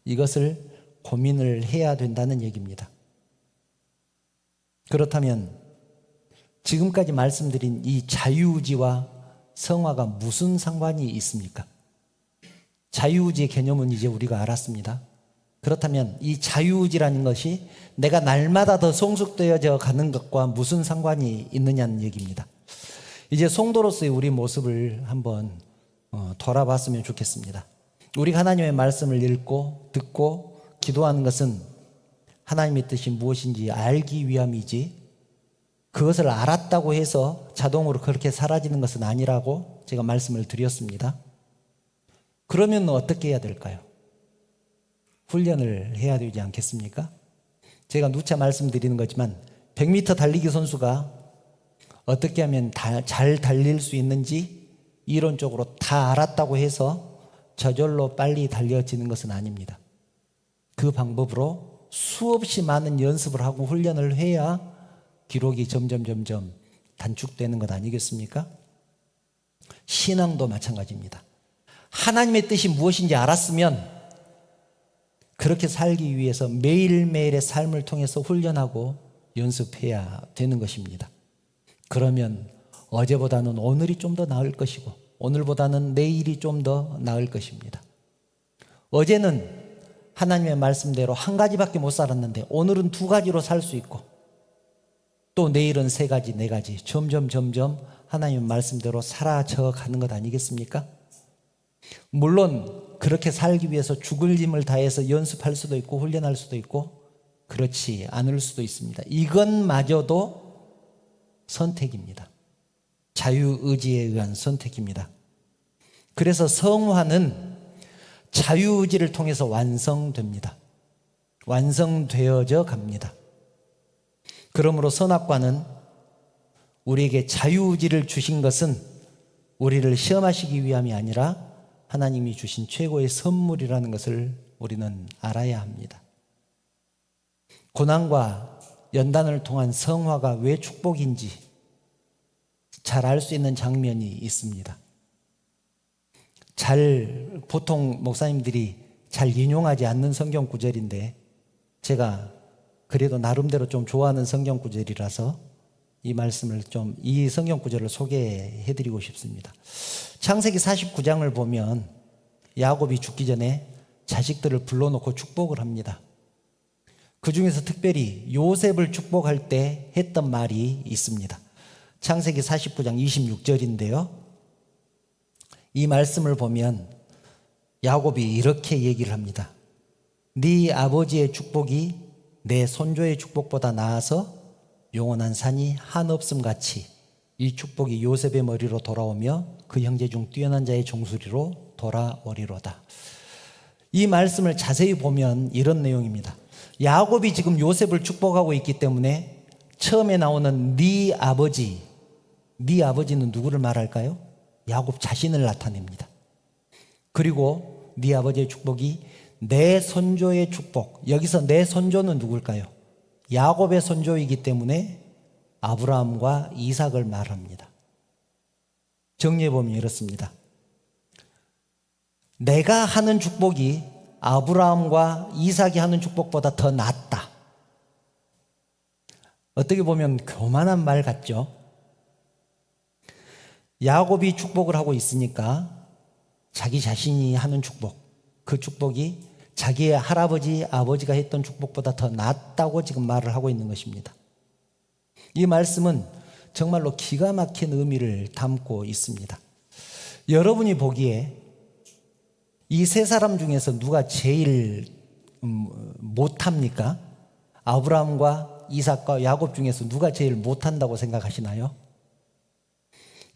이것을 고민을 해야 된다는 얘기입니다. 그렇다면 지금까지 말씀드린 이 자유의지와 성화가 무슨 상관이 있습니까? 자유의지의 개념은 이제 우리가 알았습니다. 그렇다면 이 자유의지라는 것이 내가 날마다 더 성숙되어져 가는 것과 무슨 상관이 있느냐는 얘기입니다. 이제 성도로서의 우리 모습을 한번 돌아봤으면 좋겠습니다. 우리가 하나님의 말씀을 읽고 듣고 기도하는 것은 하나님의 뜻이 무엇인지 알기 위함이지, 그것을 알았다고 해서 자동으로 그렇게 사라지는 것은 아니라고 제가 말씀을 드렸습니다. 그러면 어떻게 해야 될까요? 훈련을 해야 되지 않겠습니까? 제가 누차 말씀드리는 거지만 100m 달리기 선수가 어떻게 하면 잘 달릴 수 있는지 이론적으로 다 알았다고 해서 저절로 빨리 달려지는 것은 아닙니다. 그 방법으로 수없이 많은 연습을 하고 훈련을 해야 기록이 점점 단축되는 것 아니겠습니까? 신앙도 마찬가지입니다. 하나님의 뜻이 무엇인지 알았으면 그렇게 살기 위해서 매일매일의 삶을 통해서 훈련하고 연습해야 되는 것입니다. 그러면 어제보다는 오늘이 좀 더 나을 것이고 오늘보다는 내일이 좀 더 나을 것입니다. 어제는 하나님의 말씀대로 한 가지밖에 못 살았는데 오늘은 2가지로 살 수 있고, 또 내일은 3가지, 4가지 점점 하나님의 말씀대로 사라져 가는 것 아니겠습니까? 물론 그렇게 살기 위해서 죽을 힘을 다해서 연습할 수도 있고 훈련할 수도 있고 그렇지 않을 수도 있습니다. 이것마저도 선택입니다. 자유의지에 의한 선택입니다. 그래서 성화는 자유의지를 통해서 완성됩니다. 완성되어져 갑니다. 그러므로 선악과는 우리에게 자유의지를 주신 것은 우리를 시험하시기 위함이 아니라 하나님이 주신 최고의 선물이라는 것을 우리는 알아야 합니다. 고난과 연단을 통한 성화가 왜 축복인지 잘 알 수 있는 장면이 있습니다. 보통 목사님들이 잘 인용하지 않는 성경 구절인데 제가 그래도 나름대로 좀 좋아하는 성경 구절이라서 이 성경 구절을 소개해 드리고 싶습니다. 창세기 49장을 보면 야곱이 죽기 전에 자식들을 불러놓고 축복을 합니다. 그 중에서 특별히 요셉을 축복할 때 했던 말이 있습니다. 창세기 49장 26절인데요. 이 말씀을 보면 야곱이 이렇게 얘기를 합니다. 네 아버지의 축복이 내 손조의 축복보다 나아서 영원한 산이 한없음 같이 이 축복이 요셉의 머리로 돌아오며 그 형제 중 뛰어난 자의 종소리로 돌아오리로다. 이 말씀을 자세히 보면 이런 내용입니다. 야곱이 지금 요셉을 축복하고 있기 때문에 처음에 나오는 네 아버지, 네 아버지는 누구를 말할까요? 야곱 자신을 나타냅니다. 그리고 네 아버지의 축복이 내 손조의 축복, 여기서 내 손조는 누굴까요? 야곱의 손조이기 때문에 아브라함과 이삭을 말합니다. 정리해보면 이렇습니다. 내가 하는 축복이 아브라함과 이삭이 하는 축복보다 더 낫다. 어떻게 보면 교만한 말 같죠? 야곱이 축복을 하고 있으니까 자기 자신이 하는 축복, 그 축복이 자기의 할아버지, 아버지가 했던 축복보다 더 낫다고 지금 말을 하고 있는 것입니다. 이 말씀은 정말로 기가 막힌 의미를 담고 있습니다. 여러분이 보기에 이 세 사람 중에서 누가 제일 못합니까? 아브라함과 이삭과 야곱 중에서 누가 제일 못한다고 생각하시나요?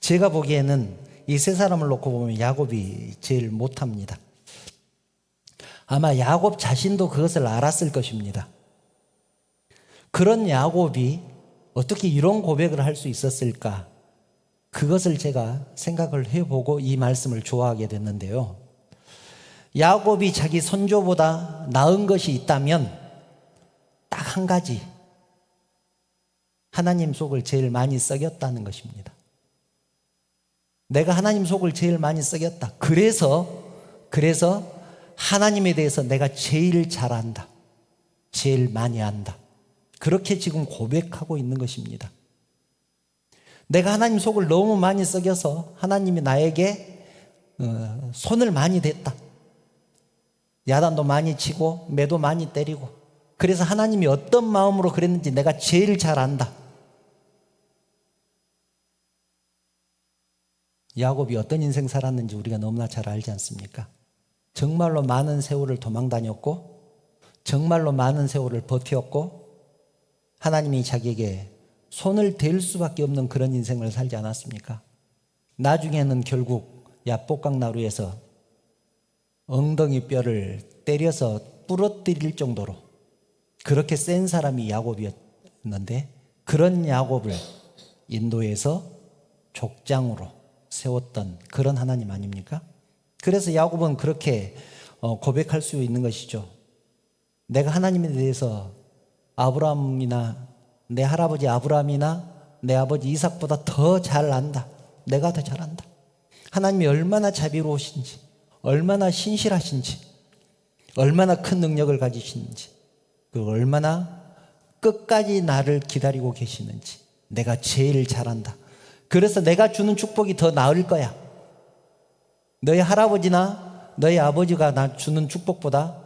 제가 보기에는 이 세 사람을 놓고 보면 야곱이 제일 못합니다. 아마 야곱 자신도 그것을 알았을 것입니다. 그런 야곱이 어떻게 이런 고백을 할 수 있었을까? 그것을 제가 생각을 해보고 이 말씀을 좋아하게 됐는데요. 야곱이 자기 손조보다 나은 것이 있다면 딱 한 가지, 하나님 속을 제일 많이 썩였다는 것입니다. 내가 하나님 속을 제일 많이 썩였다. 그래서 하나님에 대해서 내가 제일 잘 안다. 제일 많이 안다. 그렇게 지금 고백하고 있는 것입니다. 내가 하나님 속을 너무 많이 썩여서 하나님이 나에게 손을 많이 댔다. 야단도 많이 치고 매도 많이 때리고, 그래서 하나님이 어떤 마음으로 그랬는지 내가 제일 잘 안다. 야곱이 어떤 인생 살았는지 우리가 너무나 잘 알지 않습니까? 정말로 많은 세월을 도망 다녔고, 정말로 많은 세월을 버텼고, 하나님이 자기에게 손을 댈 수밖에 없는 그런 인생을 살지 않았습니까? 나중에는 결국 야복강나루에서 엉덩이 뼈를 때려서 부러뜨릴 정도로 그렇게 센 사람이 야곱이었는데, 그런 야곱을 인도에서 족장으로 세웠던 그런 하나님 아닙니까? 그래서 야곱은 그렇게 고백할 수 있는 것이죠. 내가 하나님에 대해서 아브라함이나 내 할아버지 아브라함이나 내 아버지 이삭보다 더 잘 안다. 내가 더 잘 안다. 하나님이 얼마나 자비로우신지, 얼마나 신실하신지, 얼마나 큰 능력을 가지시는지, 그리고 얼마나 끝까지 나를 기다리고 계시는지 내가 제일 잘 안다. 그래서 내가 주는 축복이 더 나을 거야. 너희 할아버지나 너희 아버지가 나 주는 축복보다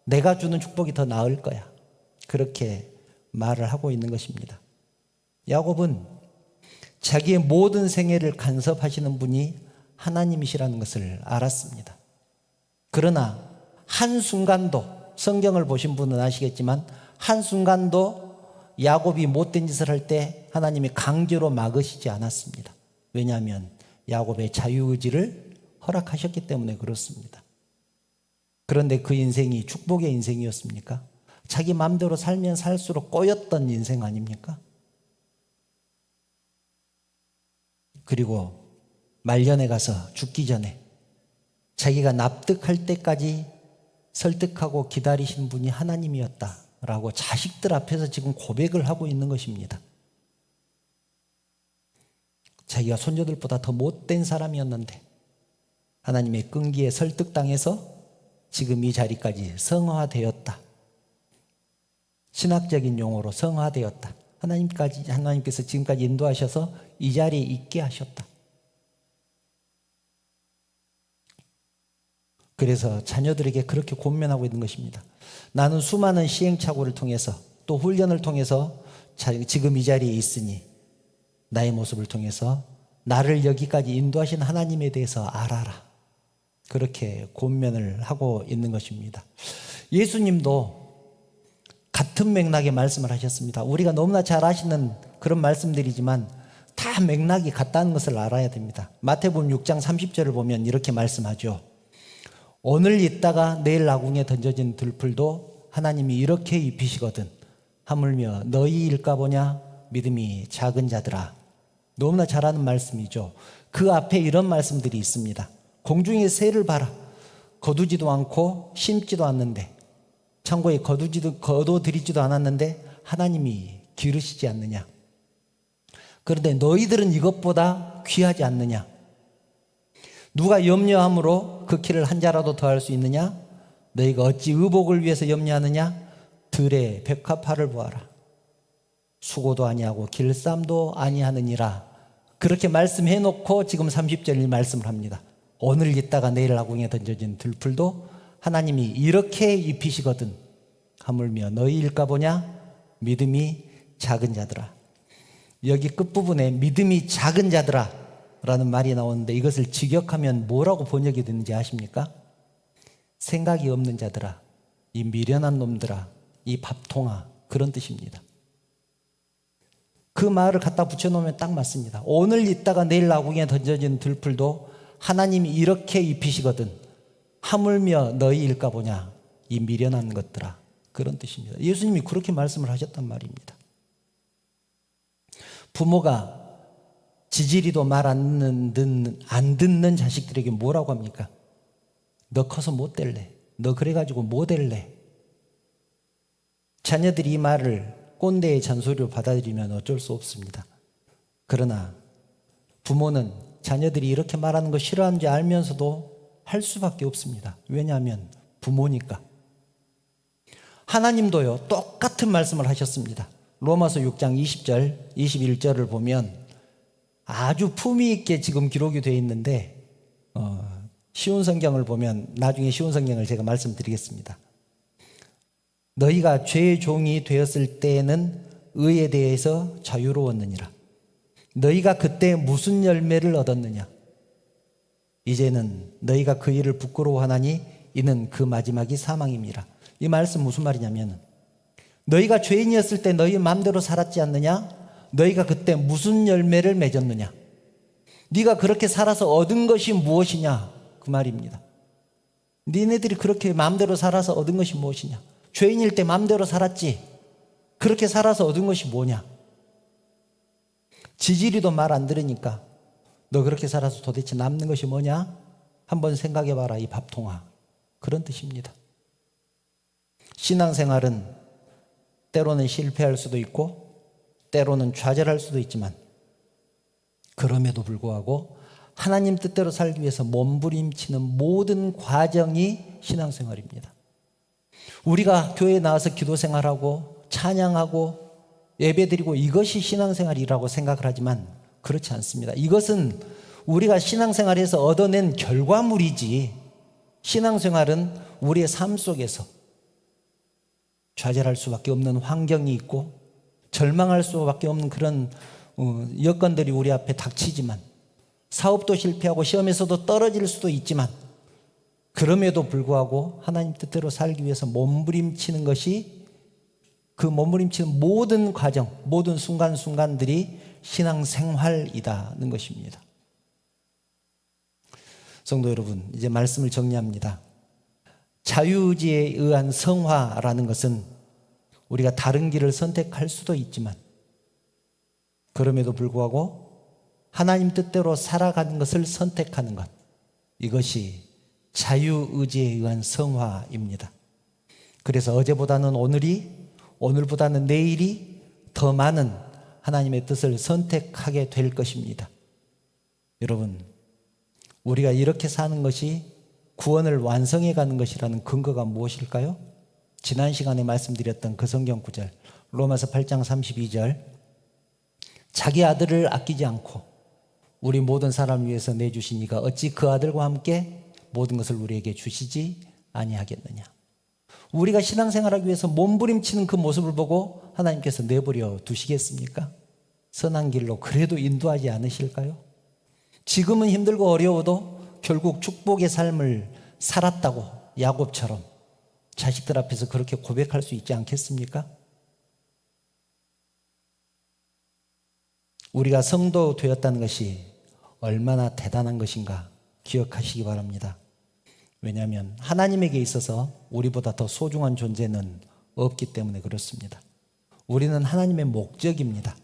내가 주는 축복이 더 나을 거야. 그렇게 말을 하고 있는 것입니다. 야곱은 자기의 모든 생애를 간섭하시는 분이 하나님이시라는 것을 알았습니다. 그러나 한순간도, 성경을 보신 분은 아시겠지만 한순간도 야곱이 못된 짓을 할 때 하나님이 강제로 막으시지 않았습니다. 왜냐하면 야곱의 자유의지를 허락하셨기 때문에 그렇습니다. 그런데 그 인생이 축복의 인생이었습니까? 자기 마음대로 살면 살수록 꼬였던 인생 아닙니까? 그리고 말년에 가서 죽기 전에 자기가 납득할 때까지 설득하고 기다리신 분이 하나님이었다라고 자식들 앞에서 지금 고백을 하고 있는 것입니다. 자기가 손자들보다 더 못된 사람이었는데 하나님의 끈기에 설득당해서 지금 이 자리까지 성화되었다. 신학적인 용어로 성화되었다. 하나님께서 지금까지 인도하셔서 이 자리에 있게 하셨다. 그래서 자녀들에게 그렇게 권면하고 있는 것입니다. 나는 수많은 시행착오를 통해서 또 훈련을 통해서 지금 이 자리에 있으니 나의 모습을 통해서 나를 여기까지 인도하신 하나님에 대해서 알아라. 그렇게 권면을 하고 있는 것입니다. 예수님도 같은 맥락의 말씀을 하셨습니다. 우리가 너무나 잘 아시는 그런 말씀들이지만 다 맥락이 같다는 것을 알아야 됩니다. 마태복음 6장 30절을 보면 이렇게 말씀하죠. 오늘 있다가 내일 아궁에 던져진 들풀도 하나님이 이렇게 입히시거든. 하물며 너희 일까 보냐 믿음이 작은 자들아. 너무나 잘 아는 말씀이죠. 그 앞에 이런 말씀들이 있습니다. 공중의 새를 봐라. 거두지도 않고 심지도 않는데, 창고에 거둬들이지도 않았는데 하나님이 기르시지 않느냐. 그런데 너희들은 이것보다 귀하지 않느냐. 누가 염려함으로 그 키를 한 자라도 더할 수 있느냐. 너희가 어찌 의복을 위해서 염려하느냐. 들의 백합화를 보아라. 수고도 아니하고 길쌈도 아니하느니라. 그렇게 말씀해 놓고 지금 30절을 말씀을 합니다. 오늘 있다가 내일 아궁에 던져진 들풀도 하나님이 이렇게 입히시거든. 하물며 너희 일까 보냐 믿음이 작은 자들아. 여기 끝부분에 믿음이 작은 자들아 라는 말이 나오는데 이것을 직역하면 뭐라고 번역이 되는지 아십니까? 생각이 없는 자들아, 이 미련한 놈들아, 이 밥통아, 그런 뜻입니다. 그 말을 갖다 붙여놓으면 딱 맞습니다. 오늘 있다가 내일 아궁에 던져진 들풀도 하나님이 이렇게 입히시거든. 하물며 너희 일까 보냐 이 미련한 것들아, 그런 뜻입니다. 예수님이 그렇게 말씀을 하셨단 말입니다. 부모가 지지리도 말 안 듣는 자식들에게 뭐라고 합니까? 너 커서 못 될래. 너 그래가지고 못 될래. 자녀들이 이 말을 꼰대의 잔소리로 받아들이면 어쩔 수 없습니다. 그러나 부모는 자녀들이 이렇게 말하는 거 싫어하는지 알면서도 할 수밖에 없습니다. 왜냐하면 부모니까. 하나님도요, 똑같은 말씀을 하셨습니다. 로마서 6장 20절, 21절을 보면 아주 품위 있게 지금 기록이 되어 있는데 쉬운 성경을 보면 나중에 쉬운 성경을 제가 말씀드리겠습니다. 너희가 죄의 종이 되었을 때에는 의에 대해서 자유로웠느니라. 너희가 그때 무슨 열매를 얻었느냐? 이제는 너희가 그 일을 부끄러워하나니 이는 그 마지막이 사망임이라. 이 말씀 무슨 말이냐면 너희가 죄인이었을 때 너희 마음대로 살았지 않느냐? 너희가 그때 무슨 열매를 맺었느냐? 네가 그렇게 살아서 얻은 것이 무엇이냐? 그 말입니다. 니네들이 그렇게 마음대로 살아서 얻은 것이 무엇이냐? 죄인일 때 마음대로 살았지. 그렇게 살아서 얻은 것이 뭐냐? 지지리도 말 안 들으니까 너 그렇게 살아서 도대체 남는 것이 뭐냐? 한번 생각해봐라 이 밥통아. 그런 뜻입니다. 신앙생활은 때로는 실패할 수도 있고 때로는 좌절할 수도 있지만 그럼에도 불구하고 하나님 뜻대로 살기 위해서 몸부림치는 모든 과정이 신앙생활입니다. 우리가 교회에 나와서 기도생활하고 찬양하고 예배드리고 이것이 신앙생활이라고 생각을 하지만 그렇지 않습니다. 이것은 우리가 신앙생활에서 얻어낸 결과물이지 신앙생활은 우리의 삶 속에서 좌절할 수밖에 없는 환경이 있고 절망할 수밖에 없는 그런 여건들이 우리 앞에 닥치지만 사업도 실패하고 시험에서도 떨어질 수도 있지만 그럼에도 불구하고 하나님 뜻대로 살기 위해서 몸부림치는 것이 그 몸부림치는 모든 과정, 모든 순간순간들이 신앙생활이라는 것입니다. 성도 여러분, 이제 말씀을 정리합니다. 자유의지에 의한 성화라는 것은 우리가 다른 길을 선택할 수도 있지만 그럼에도 불구하고 하나님 뜻대로 살아가는 것을 선택하는 것, 이것이 자유의지에 의한 성화입니다. 그래서 어제보다는 오늘이, 오늘보다는 내일이 더 많은 하나님의 뜻을 선택하게 될 것입니다. 여러분, 우리가 이렇게 사는 것이 구원을 완성해 가는 것이라는 근거가 무엇일까요? 지난 시간에 말씀드렸던 그 성경 구절, 로마서 8장 32절, 자기 아들을 아끼지 않고 우리 모든 사람을 위해서 내주신 이가 어찌 그 아들과 함께 모든 것을 우리에게 주시지 아니하겠느냐. 우리가 신앙생활하기 위해서 몸부림치는 그 모습을 보고 하나님께서 내버려 두시겠습니까? 선한 길로 그래도 인도하지 않으실까요? 지금은 힘들고 어려워도 결국 축복의 삶을 살았다고 야곱처럼 자식들 앞에서 그렇게 고백할 수 있지 않겠습니까? 우리가 성도 되었다는 것이 얼마나 대단한 것인가 기억하시기 바랍니다. 왜냐하면 하나님에게 있어서 우리보다 더 소중한 존재는 없기 때문에 그렇습니다. 우리는 하나님의 목적입니다.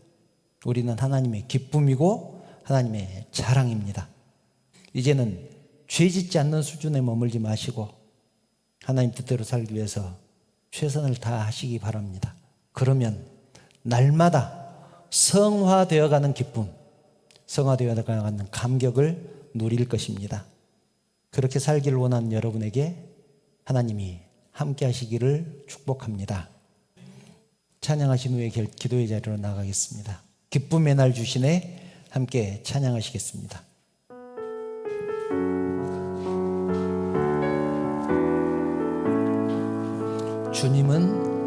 우리는 하나님의 기쁨이고 하나님의 자랑입니다. 이제는 죄 짓지 않는 수준에 머물지 마시고 하나님 뜻대로 살기 위해서 최선을 다하시기 바랍니다. 그러면 날마다 성화되어가는 기쁨, 성화되어가는 감격을 누릴 것입니다. 그렇게 살기를 원하는 여러분에게 하나님이 함께 하시기를 축복합니다. 찬양하신 후에 기도의 자리로 나가겠습니다. 기쁨의 날 주시네 함께 찬양하시겠습니다. 주님은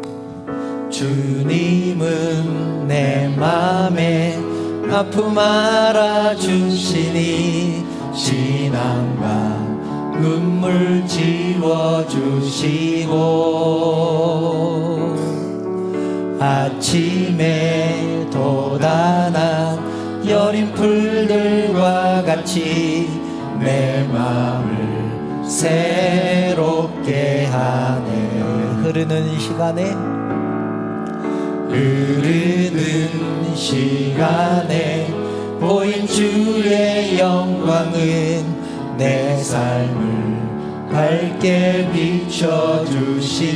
내 맘에 아픔 알아주시니 신앙과 눈물 지워주시고 아침에 돋아난 여린 풀들과 같이 내 마음을 새롭게 하네. 흐르는 시간에 보인 주의 영광은 내 삶을 밝게 비춰주시니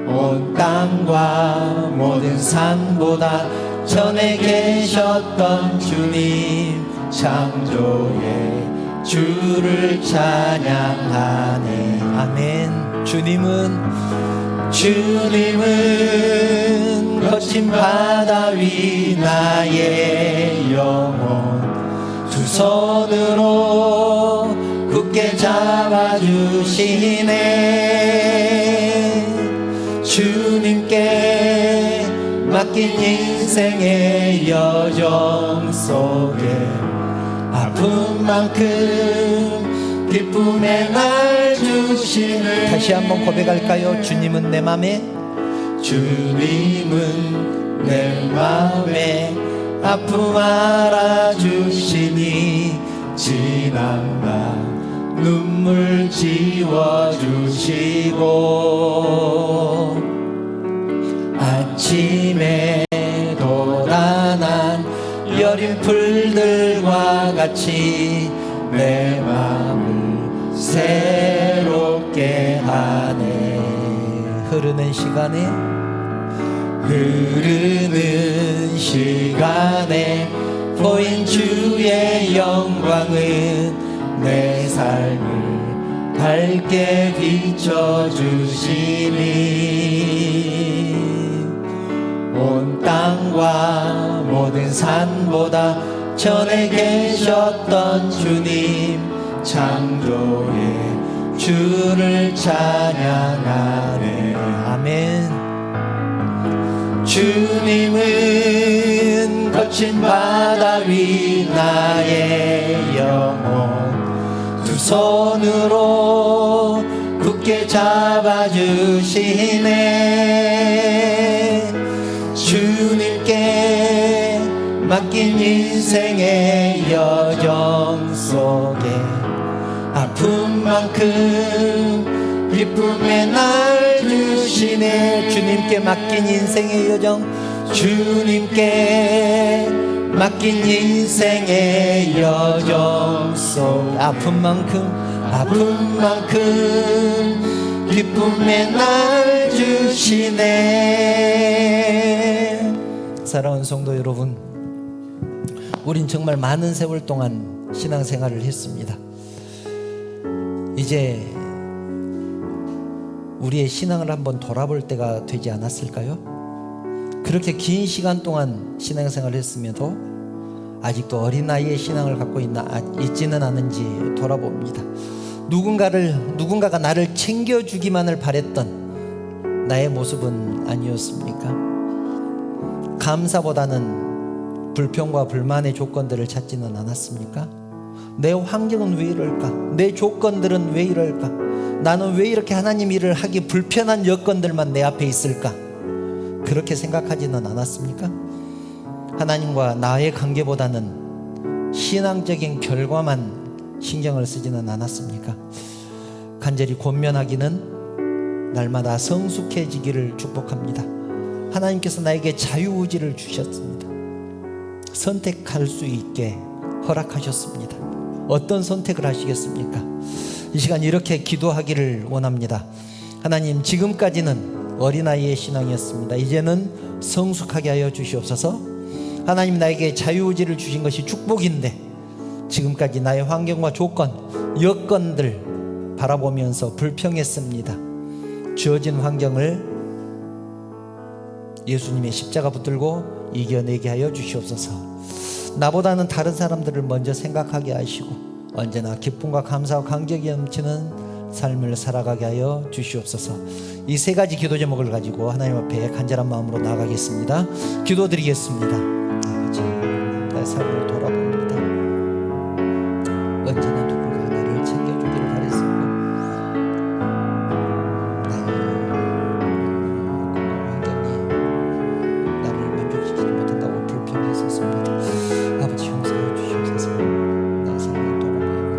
온 땅과 모든 산보다 전에 계셨던 주님 창조의 주를 찬양하네. 아멘. 주님은 거친 바다 위 나의 영혼 두 손으로 굳게 잡아주시네. 주님께 맡긴 인생의 여정 속에 아픔만큼 기쁨의 날 주시네. 다시 한번 고백할까요? 주님은 내 맘에 아픔 알아주시니 지난날 눈물 지워주시고 아침에 돋아난 여린 풀들과 같이 내 마음을 새롭게 하네. 흐르는 시간에 보인 주의 영광은 내 삶을 밝게 비춰주시니 온 땅과 모든 산보다 전에 계셨던 주님 창조의 주를 찬양하네. 아멘. 주님은 거친 바다 위 나의 영혼 두 손으로 굳게 잡아주시네. 주님께 맡긴 인생의 여정 속에 아픔만큼 기쁨의 날 주시네. 주님께 맡긴 인생의 여정, 주님께 맡긴 인생의 여정 속 아픔만큼 기쁨의 날 주시네. 사랑하는 성도 여러분, 우린 정말 많은 세월 동안 신앙생활을 했습니다. 이제 우리의 신앙을 한번 돌아볼 때가 되지 않았을까요? 그렇게 긴 시간 동안 신앙생활을 했음에도 아직도 어린 나이의 신앙을 갖고 있지는 않은지 돌아봅니다. 누군가가 나를 챙겨주기만을 바랬던 나의 모습은 아니었습니까? 감사보다는 불평과 불만의 조건들을 찾지는 않았습니까? 내 환경은 왜 이럴까? 내 조건들은 왜 이럴까? 나는 왜 이렇게 하나님 일을 하기 불편한 여건들만 내 앞에 있을까? 그렇게 생각하지는 않았습니까? 하나님과 나의 관계보다는 신앙적인 결과만 신경을 쓰지는 않았습니까? 간절히 권면하기는 날마다 성숙해지기를 축복합니다. 하나님께서 나에게 자유의지를 주셨습니다. 선택할 수 있게 허락하셨습니다. 어떤 선택을 하시겠습니까? 이 시간 이렇게 기도하기를 원합니다. 하나님, 지금까지는 어린아이의 신앙이었습니다. 이제는 성숙하게 하여 주시옵소서. 하나님, 나에게 자유의지를 주신 것이 축복인데 지금까지 나의 환경과 조건, 여건들 바라보면서 불평했습니다. 주어진 환경을 예수님의 십자가 붙들고 이겨내게 하여 주시옵소서. 나보다는 다른 사람들을 먼저 생각하게 하시고 언제나 기쁨과 감사와 감격이 넘치는 삶을 살아가게 하여 주시옵소서. 이 세 가지 기도 제목을 가지고 하나님 앞에 간절한 마음으로 나아가겠습니다. 기도드리겠습니다. 아버지, 내 삶을 돌아봅니다. 언제나 누군가 나를 챙겨주기를 바랬었고 나를 만족시키지 못한다고 불평했었습니다. 아버지, 용서해 주시옵소서. 내 삶을 돌아보는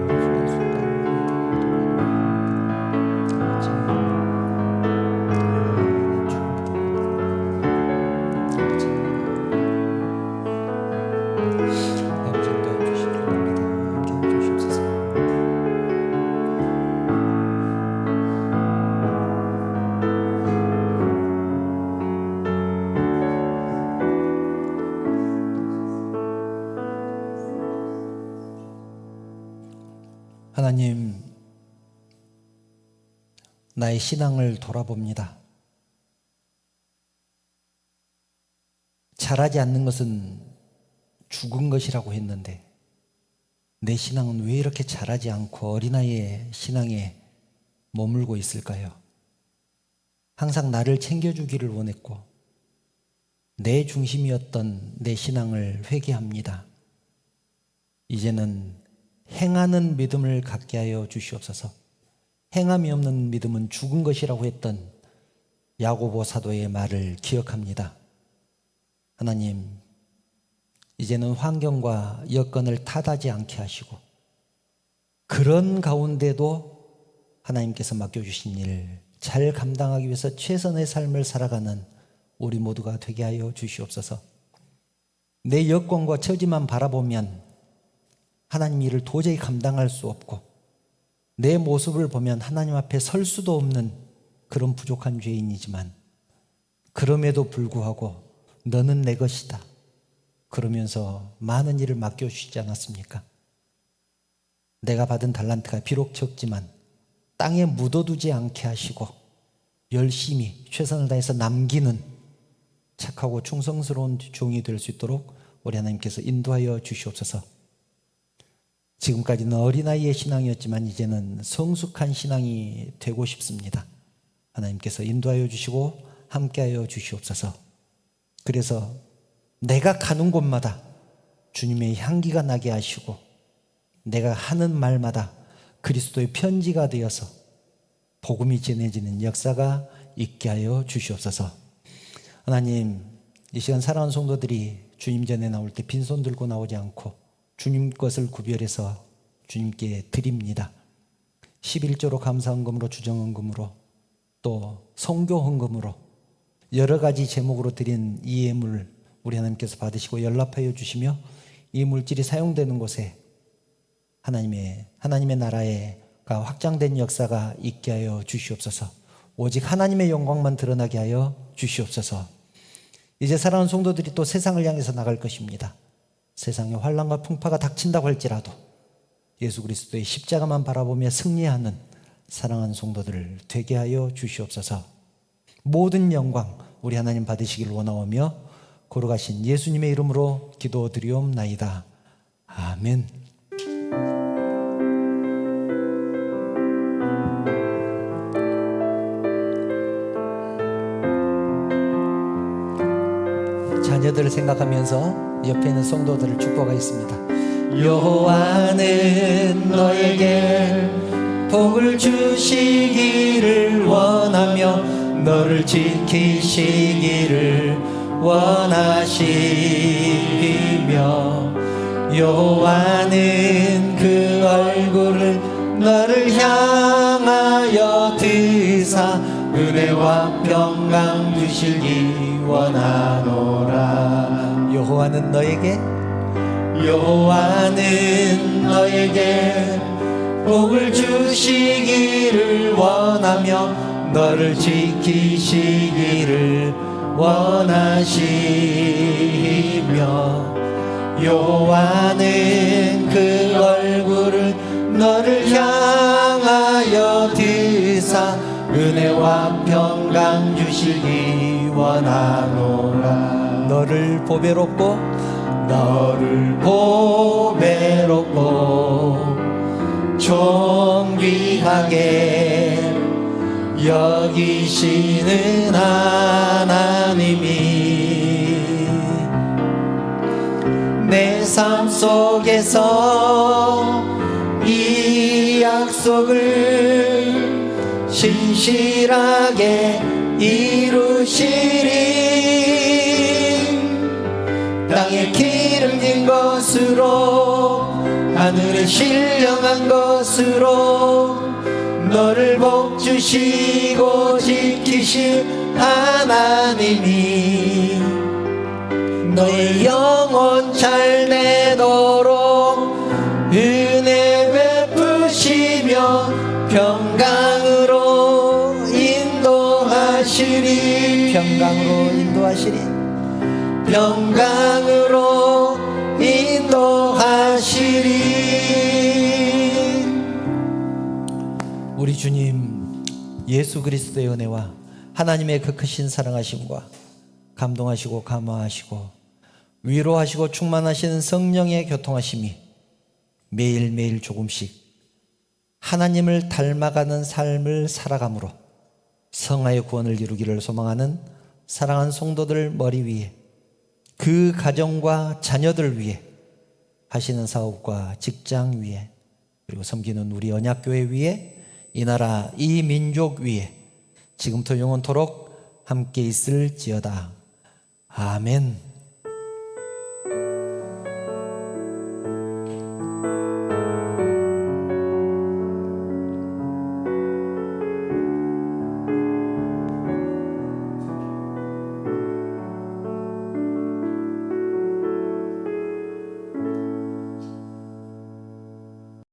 순간순간 아버지 도와주시기 바랍니다. 함께 해주시옵소서. 하나님, 나의 신앙을 돌아봅니다. 잘하지 않는 것은 죽은 것이라고 했는데 내 신앙은 왜 이렇게 잘하지 않고 어린아이의 신앙에 머물고 있을까요? 항상 나를 챙겨주기를 원했고 내 중심이었던 내 신앙을 회개합니다. 이제는 행하는 믿음을 갖게 하여 주시옵소서. 행함이 없는 믿음은 죽은 것이라고 했던 야고보 사도의 말을 기억합니다. 하나님, 이제는 환경과 여건을 탓하지 않게 하시고 그런 가운데도 하나님께서 맡겨주신 일 잘 감당하기 위해서 최선의 삶을 살아가는 우리 모두가 되게 하여 주시옵소서. 내 여건과 처지만 바라보면 하나님 일을 도저히 감당할 수 없고 내 모습을 보면 하나님 앞에 설 수도 없는 그런 부족한 죄인이지만 그럼에도 불구하고 너는 내 것이다 그러면서 많은 일을 맡겨주시지 않았습니까? 내가 받은 달란트가 비록 적지만 땅에 묻어두지 않게 하시고 열심히 최선을 다해서 남기는 착하고 충성스러운 종이 될 수 있도록 우리 하나님께서 인도하여 주시옵소서. 지금까지는 어린아이의 신앙이었지만 이제는 성숙한 신앙이 되고 싶습니다. 하나님께서 인도하여 주시고 함께하여 주시옵소서. 그래서 내가 가는 곳마다 주님의 향기가 나게 하시고 내가 하는 말마다 그리스도의 편지가 되어서 복음이 전해지는 역사가 있게 하여 주시옵소서. 하나님, 이 시간 사랑하는 성도들이 주님 전에 나올 때 빈손 들고 나오지 않고 주님 것을 구별해서 주님께 드립니다. 11조로 감사헌금으로 주정헌금으로 또 성교헌금으로 여러 가지 제목으로 드린 이 예물 우리 하나님께서 받으시고 연락하여 주시며 이 물질이 사용되는 곳에 하나님의 나라가 확장된 역사가 있게 하여 주시옵소서. 오직 하나님의 영광만 드러나게 하여 주시옵소서. 이제 사랑하는 성도들이 또 세상을 향해서 나갈 것입니다. 세상에 환난과 풍파가 닥친다고 할지라도 예수 그리스도의 십자가만 바라보며 승리하는 사랑하는 성도들을 되게 하여 주시옵소서. 모든 영광 우리 하나님 받으시기를 원하오며 거룩하신 예수님의 이름으로 기도드리옵나이다. 아멘. 자녀들을 생각하면서 옆에 있는 성도들을 축복하겠습니다. 여호와는 너에게 복을 주시기를 원하며 너를 지키시기를 원하시며 여호와는 그 얼굴을 너를 향하여 드사 은혜와 평강 주시기 원하노라. 여호와는 너에게 복을 주시기를 원하며 너를 지키시기를 원하시며 여호와는 그 얼굴을 너를 향하여 드사 은혜와 평강 주시기 원하노라. 너를 보배롭고 존귀하게 여기시는 하나님이 내 삶 속에서 이 약속을 신실하게 이루시리. 땅에 기름진 것으로 하늘에 신령한 것으로 너를 복주시고 지키실 하나님이 너의 영혼 잘 내도록 은혜 베푸시며 평강으로 인도하시리. 평강으로 인도하시리. 우리 주님 예수 그리스도의 은혜와 하나님의 그 크신 사랑하심과 감동하시고 감화하시고 위로하시고 충만하시는 성령의 교통하심이 매일매일 조금씩 하나님을 닮아가는 삶을 살아감으로 성화의 구원을 이루기를 소망하는 사랑하는 성도들 머리 위에 그 가정과 자녀들 위에 하시는 사업과 직장 위에 그리고 섬기는 우리 언약교회 위에 이 나라 이 민족 위에 지금부터 영원토록 함께 있을지어다. 아멘.